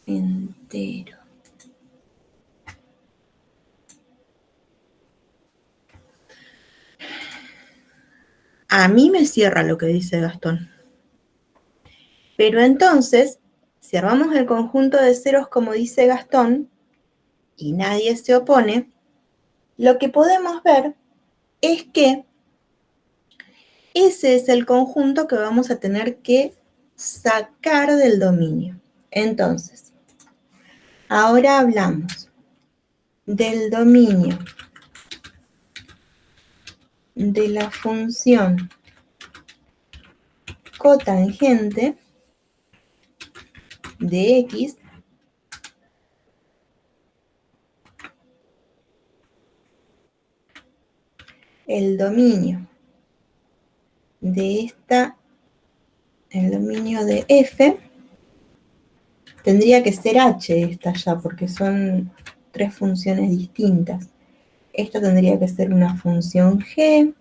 entero. A mí me cierra lo que dice Gastón. Pero entonces, si armamos el conjunto de ceros como dice Gastón, y nadie se opone, lo que podemos ver es que ese es el conjunto que vamos a tener que sacar del dominio. Entonces, ahora hablamos del dominio de la función cotangente de x el dominio de el dominio de f, tendría que ser h esta ya, porque son 3 funciones distintas. Esta tendría que ser una función g,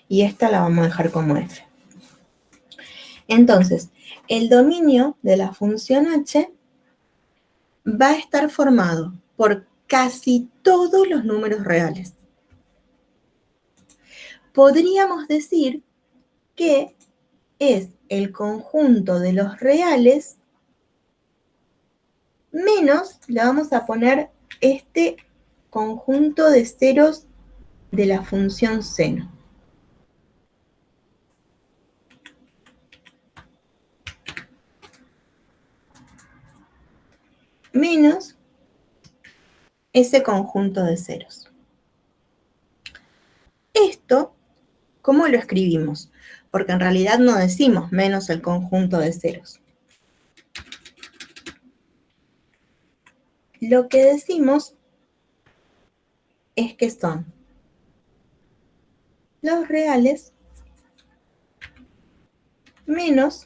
y esta la vamos a dejar como f. Entonces, el dominio de la función h va a estar formado por casi todos los números reales. Podríamos decir que es el conjunto de los reales menos, le vamos a poner este conjunto de ceros de la función seno. Menos ese conjunto de ceros. Esto, ¿cómo lo escribimos? Porque en realidad no decimos menos el conjunto de ceros. Lo que decimos es que son los reales menos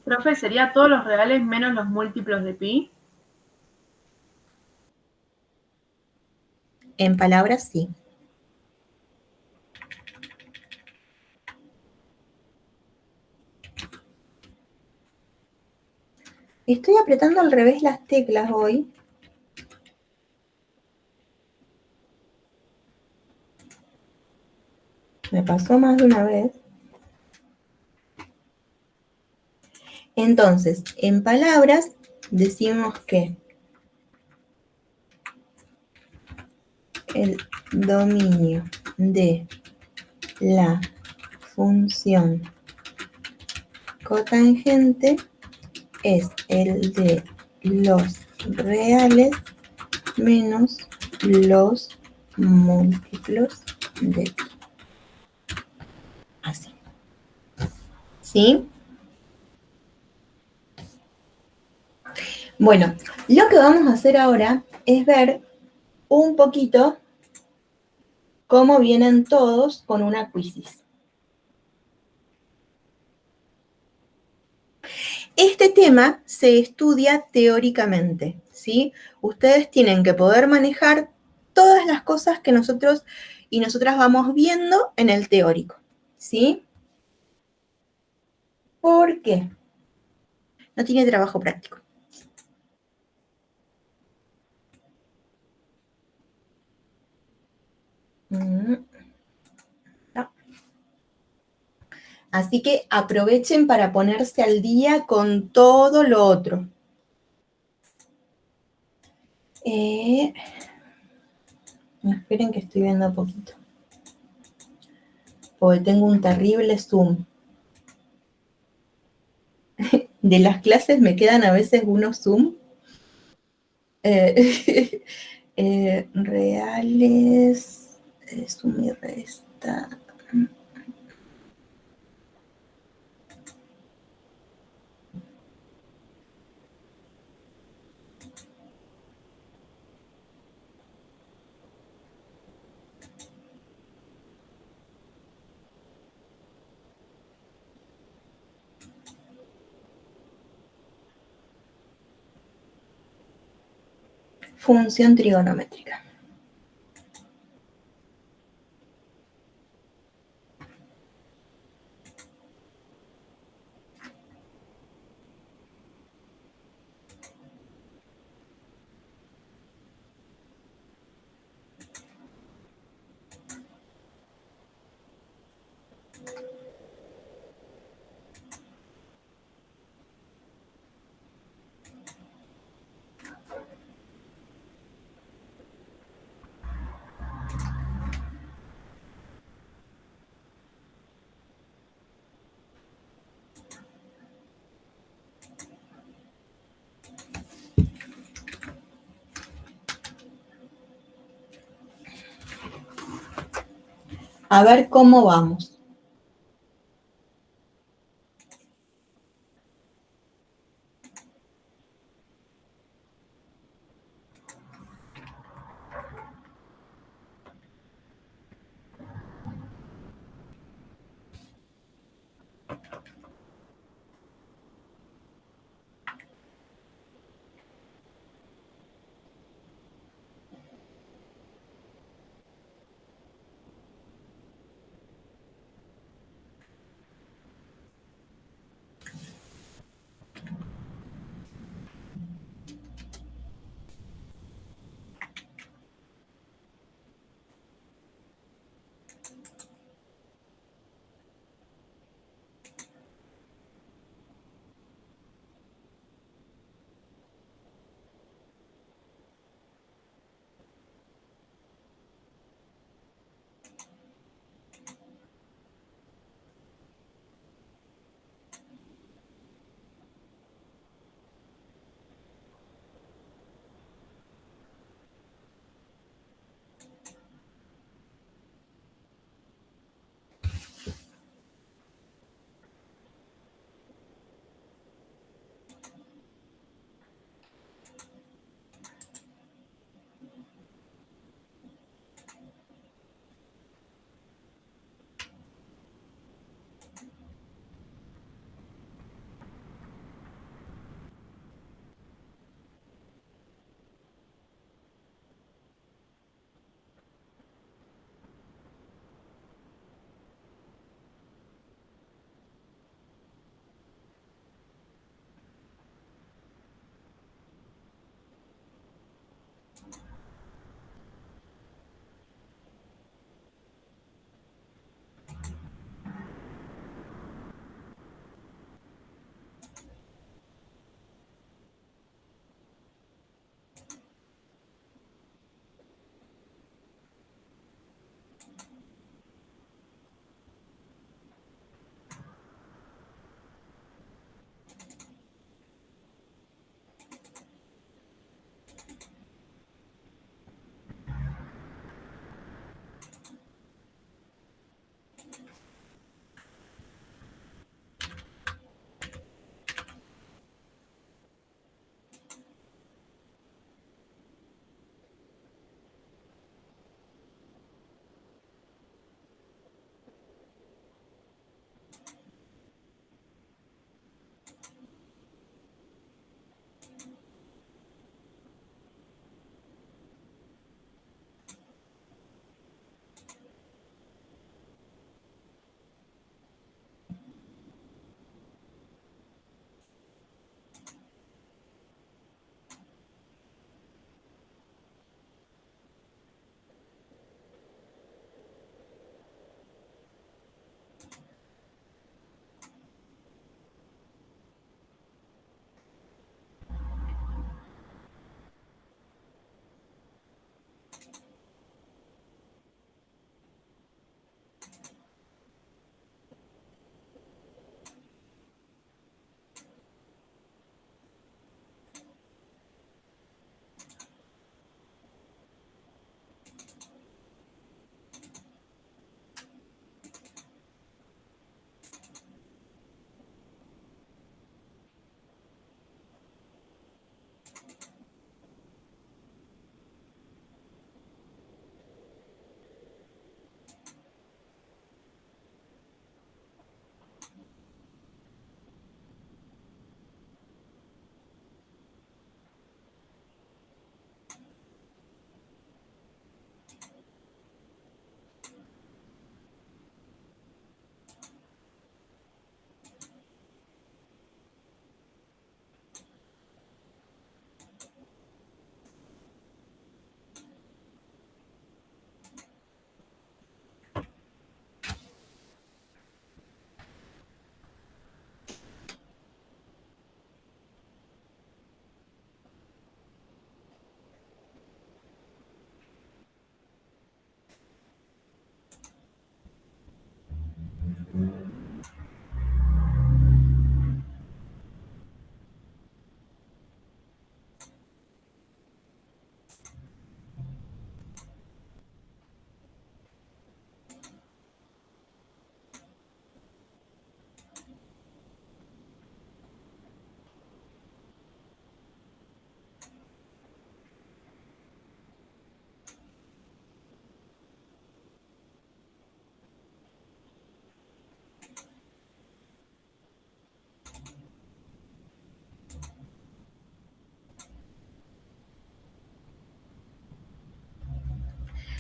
Profe, ¿sería todos los reales menos los múltiplos de pi? en palabras, sí. Estoy apretando al revés las teclas hoy. Me pasó más de una vez. Entonces, en palabras, decimos que el dominio de la función cotangente es el de los reales menos los múltiplos de pi. Así. ¿Sí? Bueno, lo que vamos a hacer ahora es ver un poquito cómo vienen todos con una quizzes. Este tema se estudia teóricamente, ¿sí? Ustedes tienen que poder manejar todas las cosas que nosotros y nosotras vamos viendo en el teórico, ¿sí? ¿Por qué? No tiene trabajo práctico. No. Así que aprovechen para ponerse al día con todo lo otro. Esperen que estoy viendo un poquito. Porque tengo un terrible zoom. De las clases me quedan a veces unos zoom. Reales, suma y resta. Función trigonométrica. A ver cómo vamos.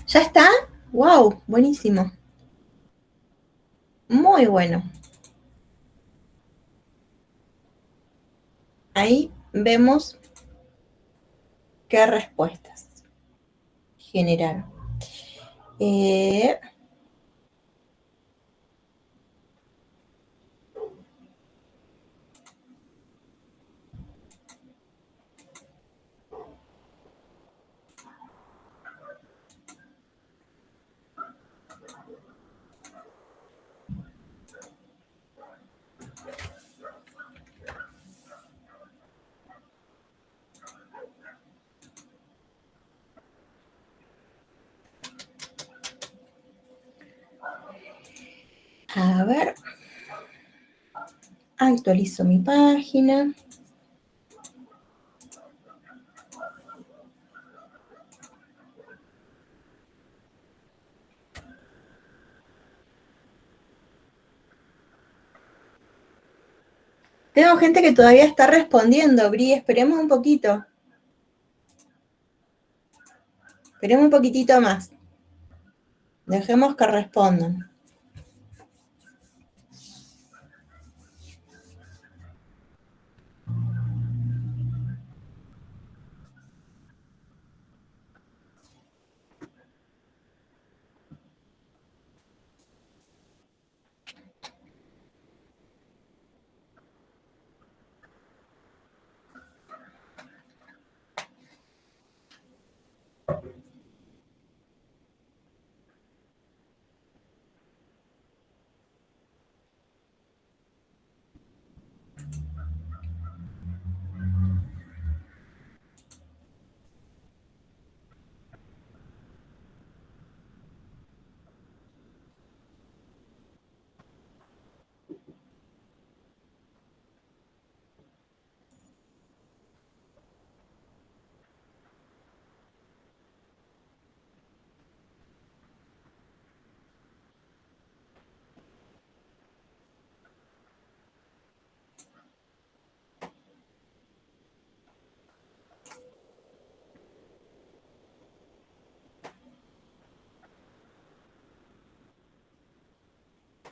¿Ya está? ¡Wow! Buenísimo. Muy bueno. Ahí vemos qué respuestas generaron. Eh, a ver, actualizo mi página. Tengo gente que todavía está respondiendo, Bri, esperemos un poquito. Esperemos un poquitito más. Dejemos que respondan.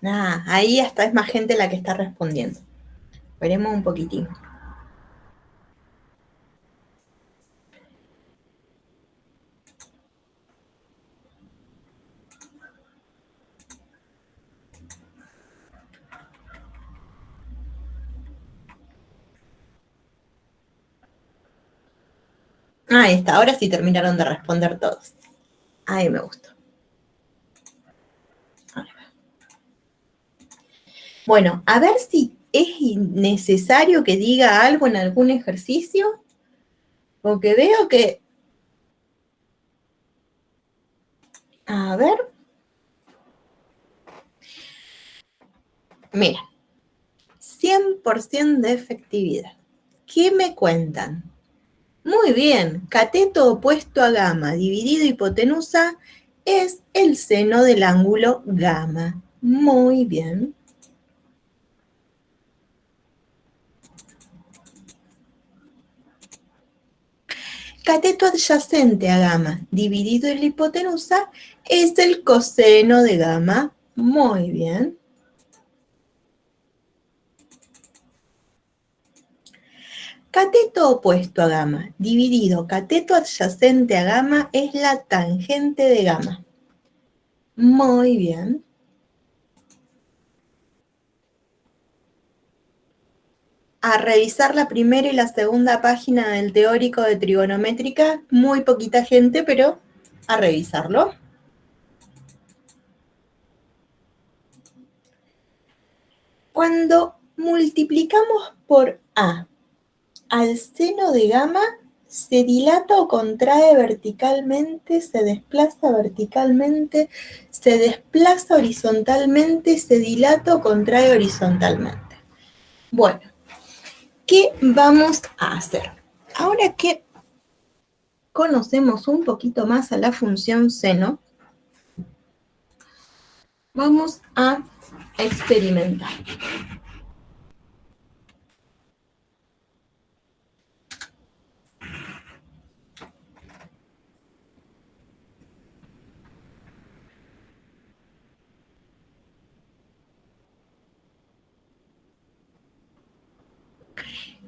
Ah, ahí hasta es más gente la que está respondiendo. Esperemos un poquitín. Ahí está, ahora sí terminaron de responder todos. Ahí me gustó. Bueno, a ver si es necesario que diga algo en algún ejercicio, porque veo que... A ver. Mira, 100% de efectividad. ¿Qué me cuentan? Muy bien, cateto opuesto a gamma dividido hipotenusa es el seno del ángulo gamma. Muy bien. Cateto adyacente a gamma dividido en la hipotenusa es el coseno de gamma. Muy bien. Cateto opuesto a gamma dividido cateto adyacente a gamma es la tangente de gamma. Muy bien. A revisar la primera y la segunda página del teórico de trigonométrica, muy poquita gente, pero a revisarlo. Cuando multiplicamos por A al seno de gamma, se dilata o contrae verticalmente, se desplaza verticalmente, se desplaza horizontalmente, se dilata o contrae horizontalmente. Bueno, ¿qué vamos a hacer? Ahora que conocemos un poquito más a la función seno, vamos a experimentar.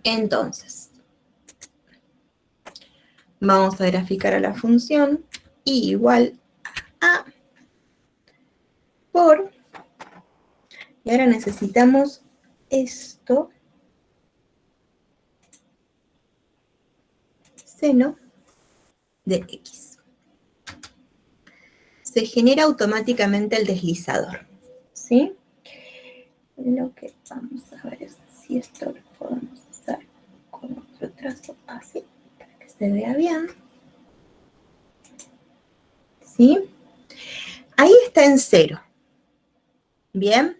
Entonces, vamos a graficar a la función y igual a por, y ahora necesitamos esto, seno de x. Se genera automáticamente el deslizador, ¿sí? Lo que vamos a ver es si esto lo podemos hacer con otro trazo así, para que se vea bien. ¿Sí? Ahí está en 0. Bien.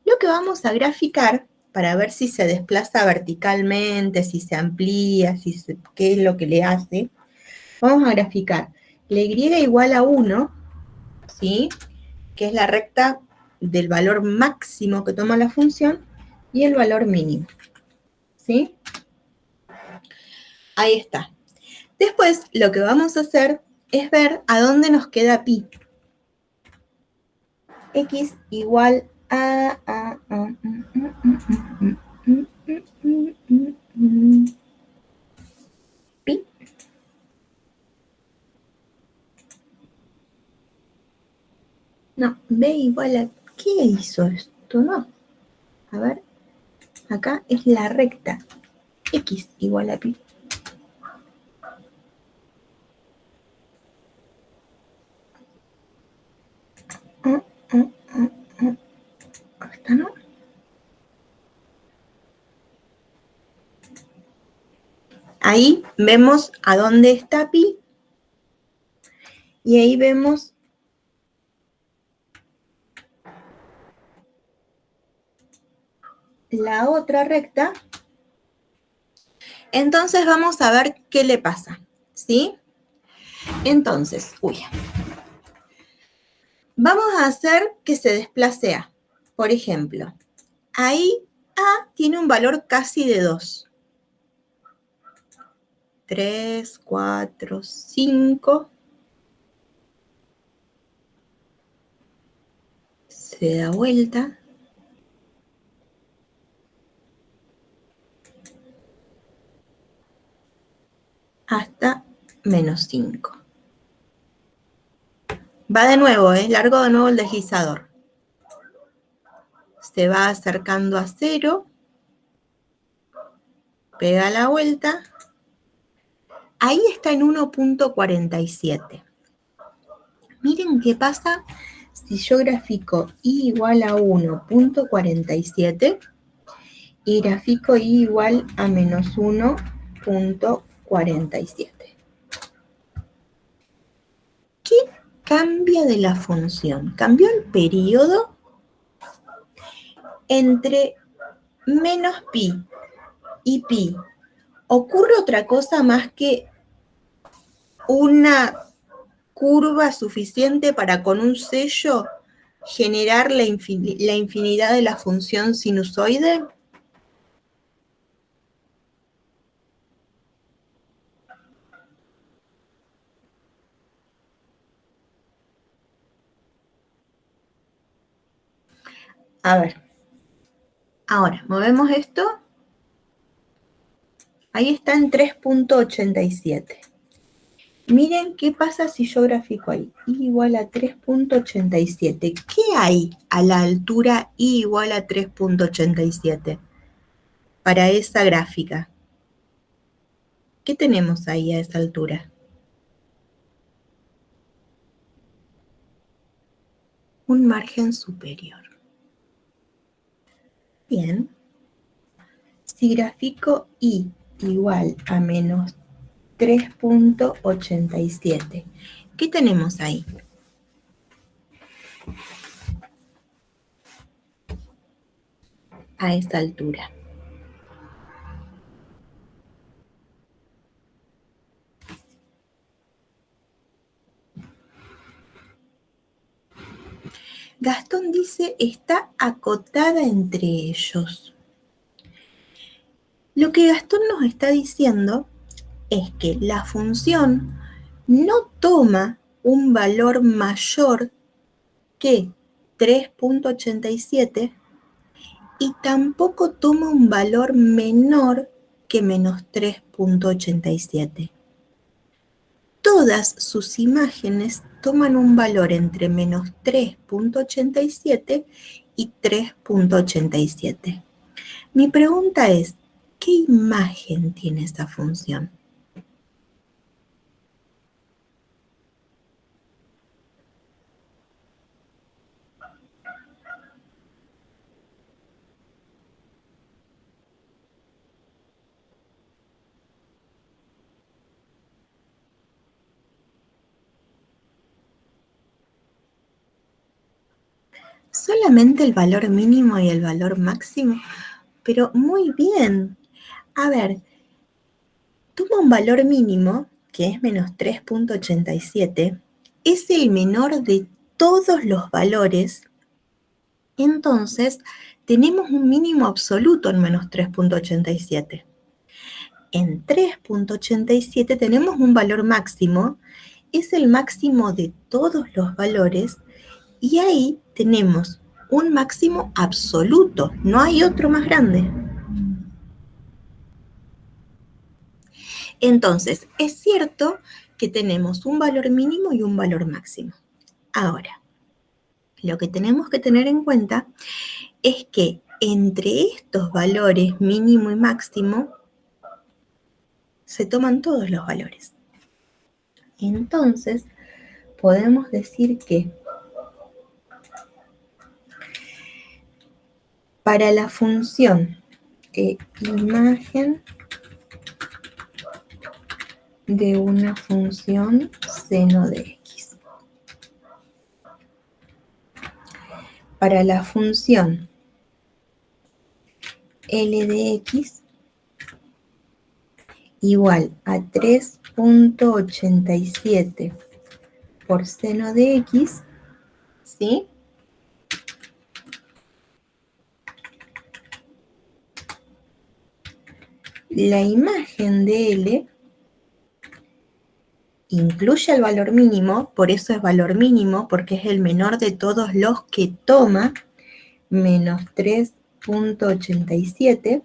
Lo que vamos a graficar para ver si se desplaza verticalmente, si se amplía, qué es lo que le hace, vamos a graficar la y igual a 1, ¿sí? Que es la recta del valor máximo que toma la función, y el valor mínimo, ¿sí? Ahí está. Después, lo que vamos a hacer es ver a dónde nos queda pi. X igual a pi. No, B igual a... ¿Qué hizo esto? No. A ver, acá es la recta. X igual a pi. Esta no. Ahí vemos a dónde está pi. Y ahí vemos la otra recta. Entonces vamos a ver qué le pasa, ¿sí? Entonces, vamos a hacer que se desplace A. Por ejemplo, ahí A tiene un valor casi de 2. 3, 4, 5. Se da vuelta. Hasta menos 5. Va de nuevo, largo de nuevo el deslizador. Se va acercando a 0. Pega la vuelta. Ahí está en 1.47. Miren qué pasa si yo grafico y igual a 1.47 y grafico y igual a menos 1.47. ¿Qué cambia de la función? Cambió el periodo entre menos pi y pi. ¿Ocurre otra cosa más que una curva suficiente para con un sello generar la infinidad de la función sinusoide? A ver. Ahora, movemos esto. Ahí está en 3.87. Miren qué pasa si yo grafico ahí. I igual a 3.87. ¿Qué hay a la altura I igual a 3.87 para esa gráfica? ¿Qué tenemos ahí a esa altura? Un margen superior. Bien. Si grafico I igual a menos 3.87, ¿qué tenemos ahí? A esta altura. Gastón dice, está acotada entre ellos. Lo que Gastón nos está diciendo es que la función no toma un valor mayor que 3.87 y tampoco toma un valor menor que menos 3.87. Todas sus imágenes toman un valor entre menos 3.87 y 3.87. Mi pregunta es, ¿qué imagen tiene esta función? Solamente el valor mínimo y el valor máximo, pero muy bien. A ver, toma un valor mínimo, que es menos 3.87, es el menor de todos los valores, entonces tenemos un mínimo absoluto en menos 3.87. En 3.87 tenemos un valor máximo, es el máximo de todos los valores, y ahí tenemos un máximo absoluto, no hay otro más grande. Entonces, es cierto que tenemos un valor mínimo y un valor máximo. Ahora, lo que tenemos que tener en cuenta es que entre estos valores mínimo y máximo se toman todos los valores. Entonces, podemos decir que para la función imagen de una función seno de x, para la función L de x igual a 3.87 por seno de x, ¿sí? La imagen de L incluye el valor mínimo, por eso es valor mínimo, porque es el menor de todos los que toma, menos 3.87,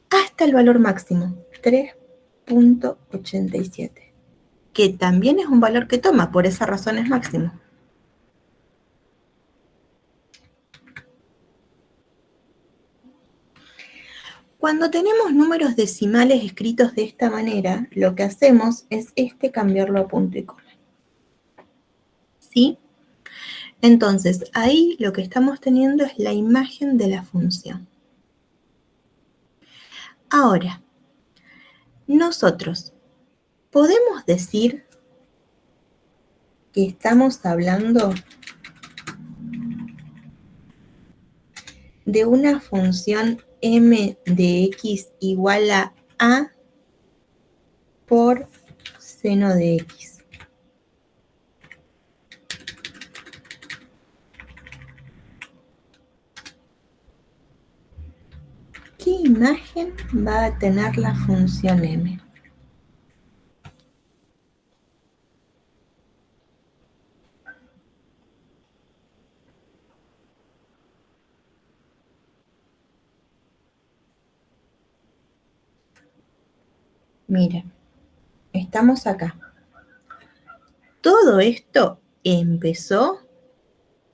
hasta el valor máximo, 3.87, que también es un valor que toma, por esa razón es máximo. Cuando tenemos números decimales escritos de esta manera, lo que hacemos es cambiarlo a punto y coma. ¿Sí? Entonces, ahí lo que estamos teniendo es la imagen de la función. Ahora, nosotros podemos decir que estamos hablando de una función m de x igual a por seno de x. ¿Qué imagen va a tener la función m? Miren, estamos acá. Todo esto empezó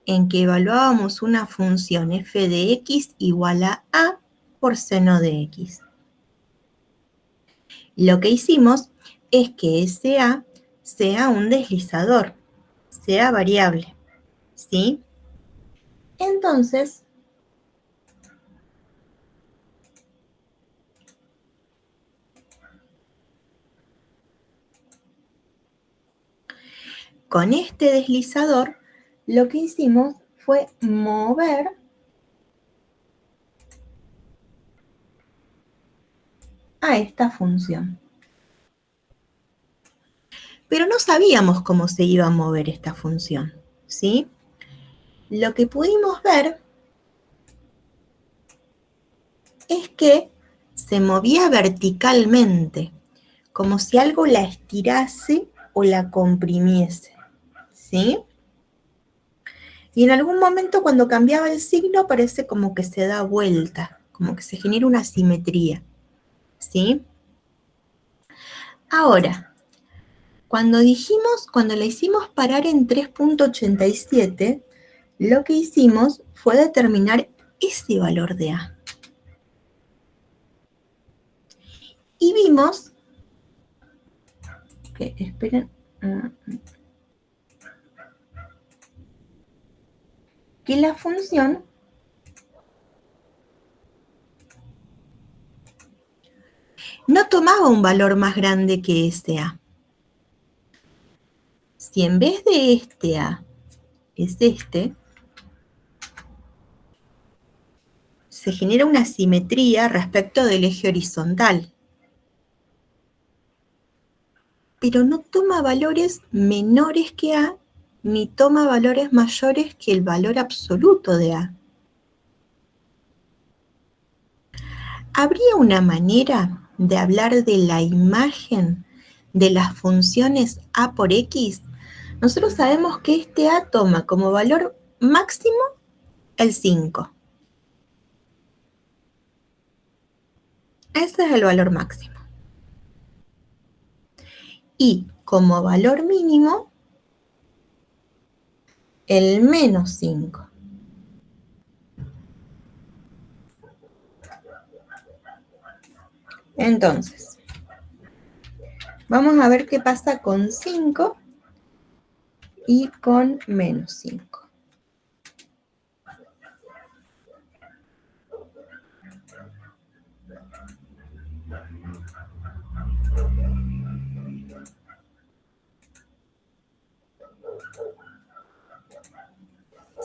en que evaluábamos una función f de x igual a por seno de x. Lo que hicimos es que ese a sea un deslizador, sea variable, ¿sí? Entonces, con este deslizador, lo que hicimos fue mover a esta función. Pero no sabíamos cómo se iba a mover esta función, ¿sí? Lo que pudimos ver es que se movía verticalmente, como si algo la estirase o la comprimiese, ¿sí? Y en algún momento cuando cambiaba el signo parece como que se da vuelta, como que se genera una simetría, ¿sí? Ahora, cuando le hicimos parar en 3.87, lo que hicimos fue determinar ese valor de A. Y vimos que, esperen, que la función no tomaba un valor más grande que ese A. Si en vez de este A es este, se genera una simetría respecto del eje horizontal. Pero no toma valores menores que A, ni toma valores mayores que el valor absoluto de A. ¿Habría una manera de hablar de la imagen de las funciones A por X? Nosotros sabemos que este A toma como valor máximo el 5. Ese es el valor máximo. Y como valor mínimo, el menos 5. Entonces, vamos a ver qué pasa con 5 y con menos 5.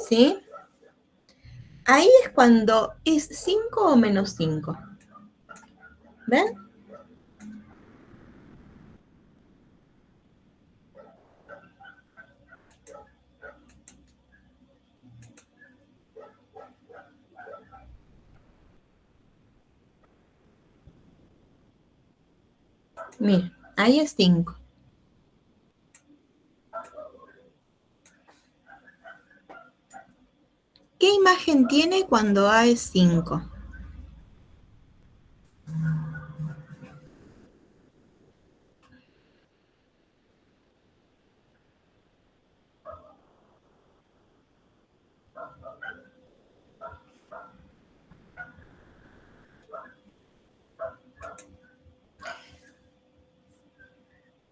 ¿Sí? Ahí es cuando es 5 o menos 5. ¿Ven? Miren, ahí es 5. ¿Qué imagen tiene cuando A es 5?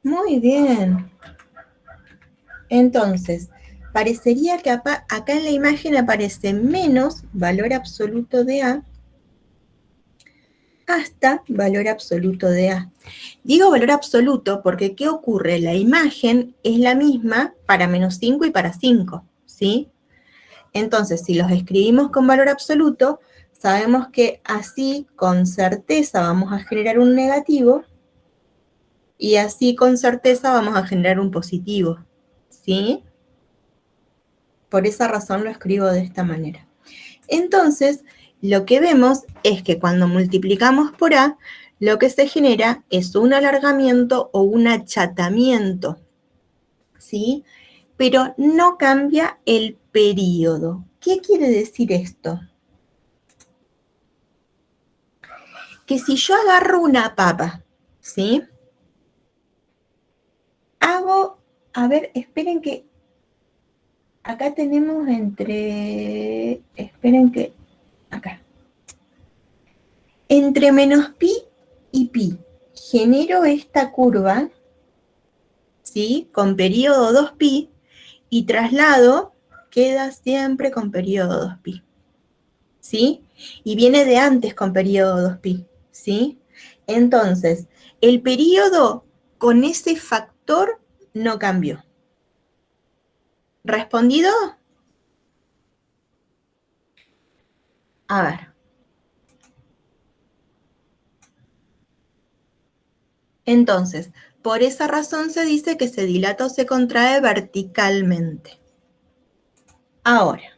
Muy bien. Entonces, parecería que acá en la imagen aparece menos valor absoluto de A hasta valor absoluto de A. Digo valor absoluto porque ¿qué ocurre? La imagen es la misma para menos 5 y para 5, ¿sí? Entonces, si los escribimos con valor absoluto, sabemos que así con certeza vamos a generar un negativo y así con certeza vamos a generar un positivo, ¿sí? Por esa razón lo escribo de esta manera. Entonces, lo que vemos es que cuando multiplicamos por A, lo que se genera es un alargamiento o un achatamiento, ¿sí? Pero no cambia el período. ¿Qué quiere decir esto? Que si yo agarro una papa, ¿sí? Hago, a ver, esperen que acá tenemos esperen que, acá. Entre menos pi y pi, genero esta curva, ¿sí? Con periodo 2pi, y traslado queda siempre con periodo 2pi, ¿sí? Y viene de antes con periodo 2pi, ¿sí? Entonces, el periodo con ese factor no cambió. ¿Respondido? A ver. Entonces, por esa razón se dice que se dilata o se contrae verticalmente. Ahora,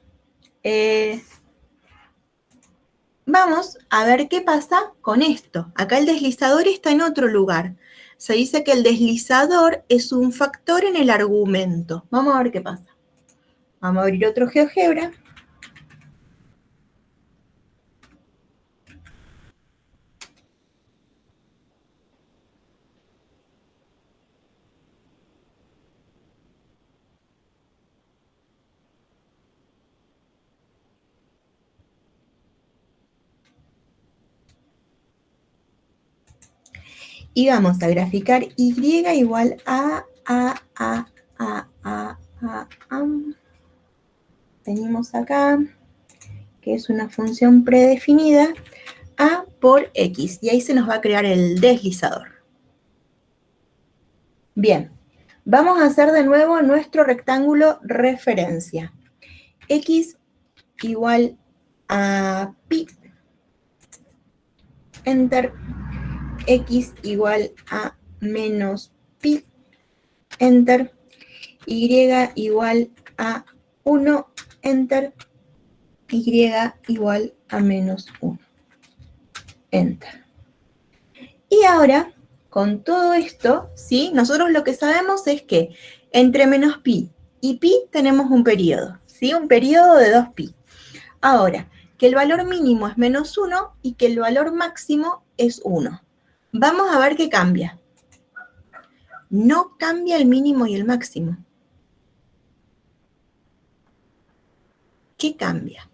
vamos a ver qué pasa con esto. Acá el deslizador está en otro lugar. Se dice que el deslizador es un factor en el argumento. Vamos a ver qué pasa. Vamos a abrir otro GeoGebra. Y vamos a graficar y igual a. Tenemos acá, que es una función predefinida, a por x. Y ahí se nos va a crear el deslizador. Bien, vamos a hacer de nuevo nuestro rectángulo referencia. X igual a pi. Enter. X igual a menos pi. Enter. Y igual a 1. Enter. Y igual a menos 1. Enter. Y ahora, con todo esto, ¿sí? Nosotros lo que sabemos es que entre menos pi y pi tenemos un periodo, ¿sí? Un periodo de 2pi. Ahora, que el valor mínimo es menos 1 y que el valor máximo es 1. Vamos a ver qué cambia. No cambia el mínimo y el máximo. ¿Qué cambia?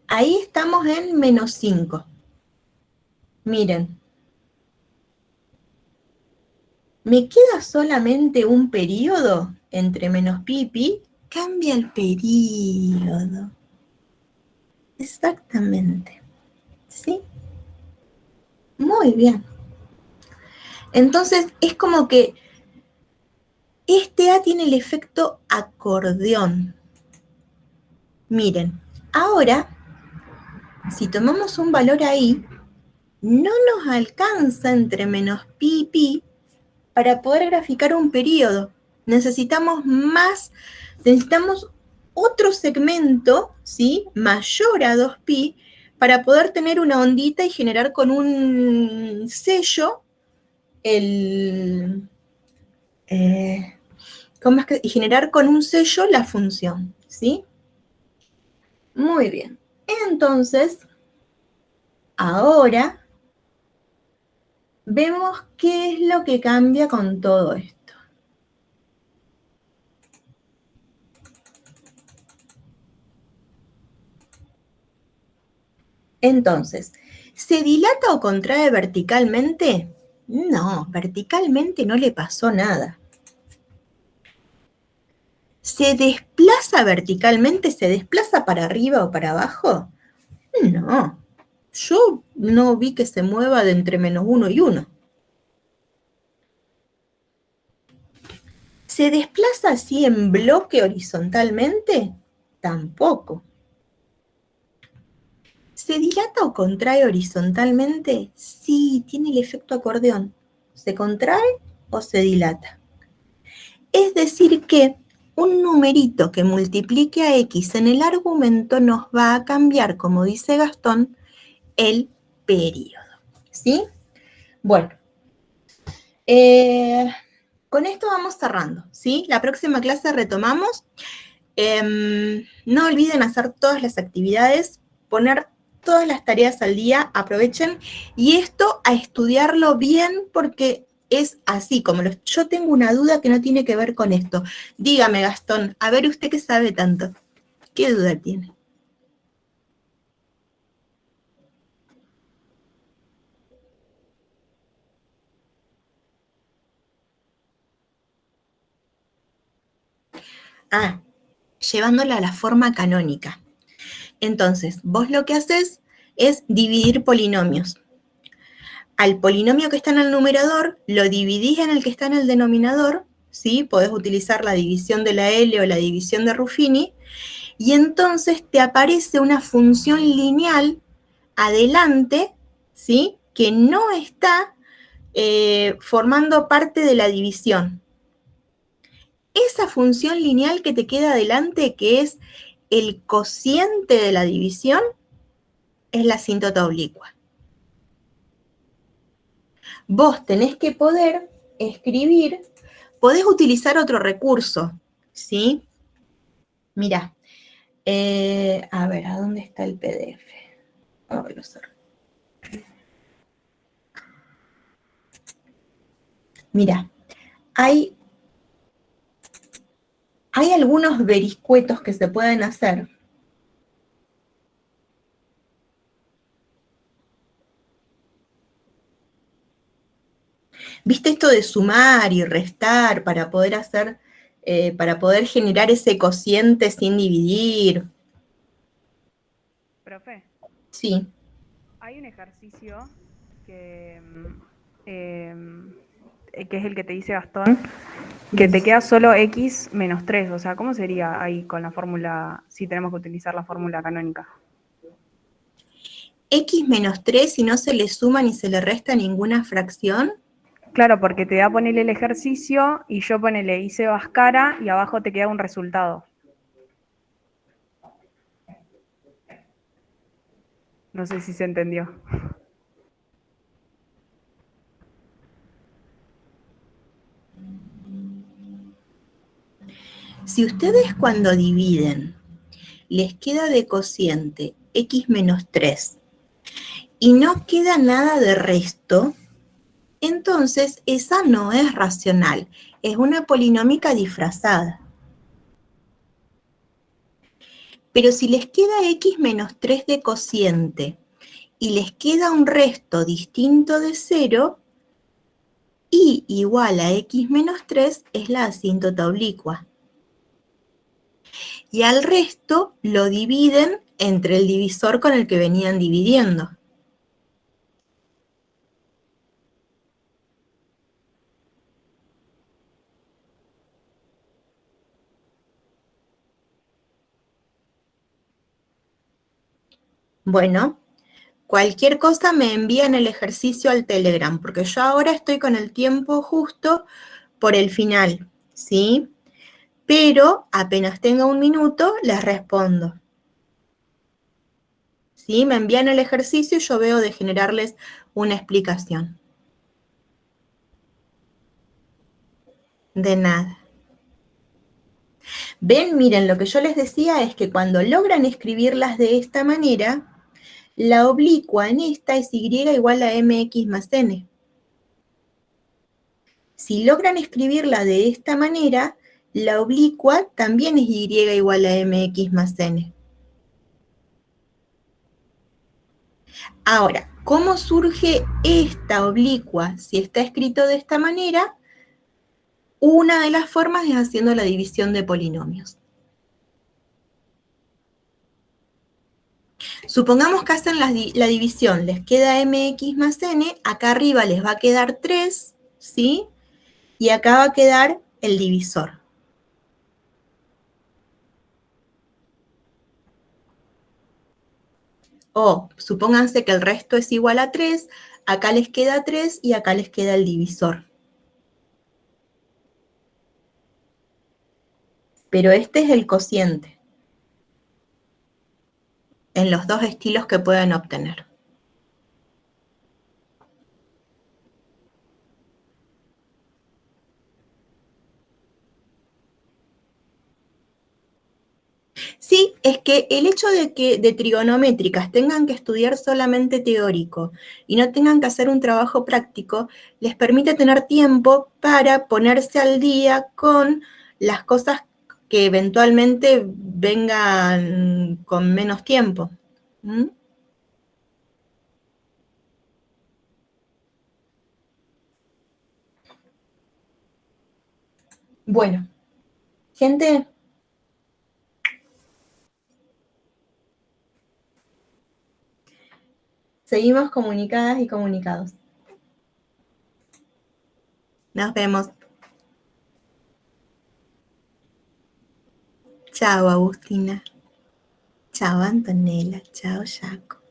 Ahí estamos en menos 5. Miren. ¿Me queda solamente un periodo entre menos pi y pi? Cambia el periodo. Exactamente. ¿Sí? Muy bien. Entonces, es como que este A tiene el efecto acordeón. Miren, ahora, si tomamos un valor ahí, no nos alcanza entre menos pi y pi para poder graficar un periodo. Necesitamos otro segmento, ¿sí? Mayor a 2pi, para poder tener una ondita y generar con un sello y generar con un sello la función, ¿sí? Muy bien. Entonces, ahora vemos qué es lo que cambia con todo esto. Entonces, ¿se dilata o contrae verticalmente? No, verticalmente no le pasó nada. ¿Se desplaza verticalmente? ¿Se desplaza para arriba o para abajo? No, yo no vi que se mueva de entre menos 1 y 1. ¿Se desplaza así en bloque horizontalmente? Tampoco. ¿Se dilata o contrae horizontalmente? Sí, tiene el efecto acordeón. ¿Se contrae o se dilata? Es decir que un numerito que multiplique a x en el argumento nos va a cambiar, como dice Gastón, el periodo. ¿Sí? Bueno, con esto vamos cerrando, ¿sí? La próxima clase retomamos. No olviden hacer todas las actividades, poner todas las tareas al día, aprovechen, y esto a estudiarlo bien porque es así, yo tengo una duda que no tiene que ver con esto. Dígame, Gastón, a ver usted que sabe tanto, ¿qué duda tiene? Ah, llevándola a la forma canónica. Entonces, vos lo que haces es dividir polinomios. Al polinomio que está en el numerador, lo dividís en el que está en el denominador, ¿sí? Podés utilizar la división de la L o la división de Ruffini, y entonces te aparece una función lineal adelante, ¿sí? Que no está formando parte de la división. Esa función lineal que te queda adelante, que es el cociente de la división, es la asíntota oblicua. Vos tenés que poder escribir, podés utilizar otro recurso, ¿sí? Mirá, a ver, ¿a dónde está el PDF? Oh, lo cerré. Mirá, hay algunos vericuetos que se pueden hacer. ¿Viste esto de sumar y restar para poder hacer, para poder generar ese cociente sin dividir? Profe, Sí. hay un ejercicio que, que es el que te dice Gastón, que te queda solo x menos 3. O sea, ¿cómo sería ahí con la fórmula, si tenemos que utilizar la fórmula canónica? X menos 3 y no se le suma ni se le resta ninguna fracción. Claro, porque te da ponerle el ejercicio y yo ponele hice Bhaskara y abajo te queda un resultado. No sé si se entendió. Si ustedes cuando dividen les queda de cociente X menos 3 y no queda nada de resto, entonces esa no es racional, es una polinómica disfrazada. Pero si les queda X menos 3 de cociente y les queda un resto distinto de 0, y igual a X menos 3 es la asíntota oblicua. Y al resto lo dividen entre el divisor con el que venían dividiendo. Bueno, cualquier cosa me envían el ejercicio al Telegram, porque yo ahora estoy con el tiempo justo por el final, ¿sí? Pero apenas tenga un minuto, les respondo. ¿Sí? Me envían el ejercicio y yo veo de generarles una explicación. De nada. Ven, miren, lo que yo les decía es que cuando logran escribirlas de esta manera, la oblicua en esta es y igual a mx más n. Si logran escribirla de esta manera, la oblicua también es y igual a mx más n. Ahora, ¿cómo surge esta oblicua si está escrito de esta manera? Una de las formas es haciendo la división de polinomios. Supongamos que hacen la división, les queda mx más n, acá arriba les va a quedar 3, ¿sí? Y acá va a quedar el divisor. O supónganse que el resto es igual a 3, acá les queda 3 y acá les queda el divisor. Pero este es el cociente en los dos estilos que pueden obtener. Sí, es que el hecho de que de trigonométricas tengan que estudiar solamente teórico y no tengan que hacer un trabajo práctico, les permite tener tiempo para ponerse al día con las cosas que eventualmente vengan con menos tiempo. ¿Mm? Bueno, gente, seguimos comunicadas y comunicados. Nos vemos. Chao, Agustina. Chao, Antonella. Chao, Jaco.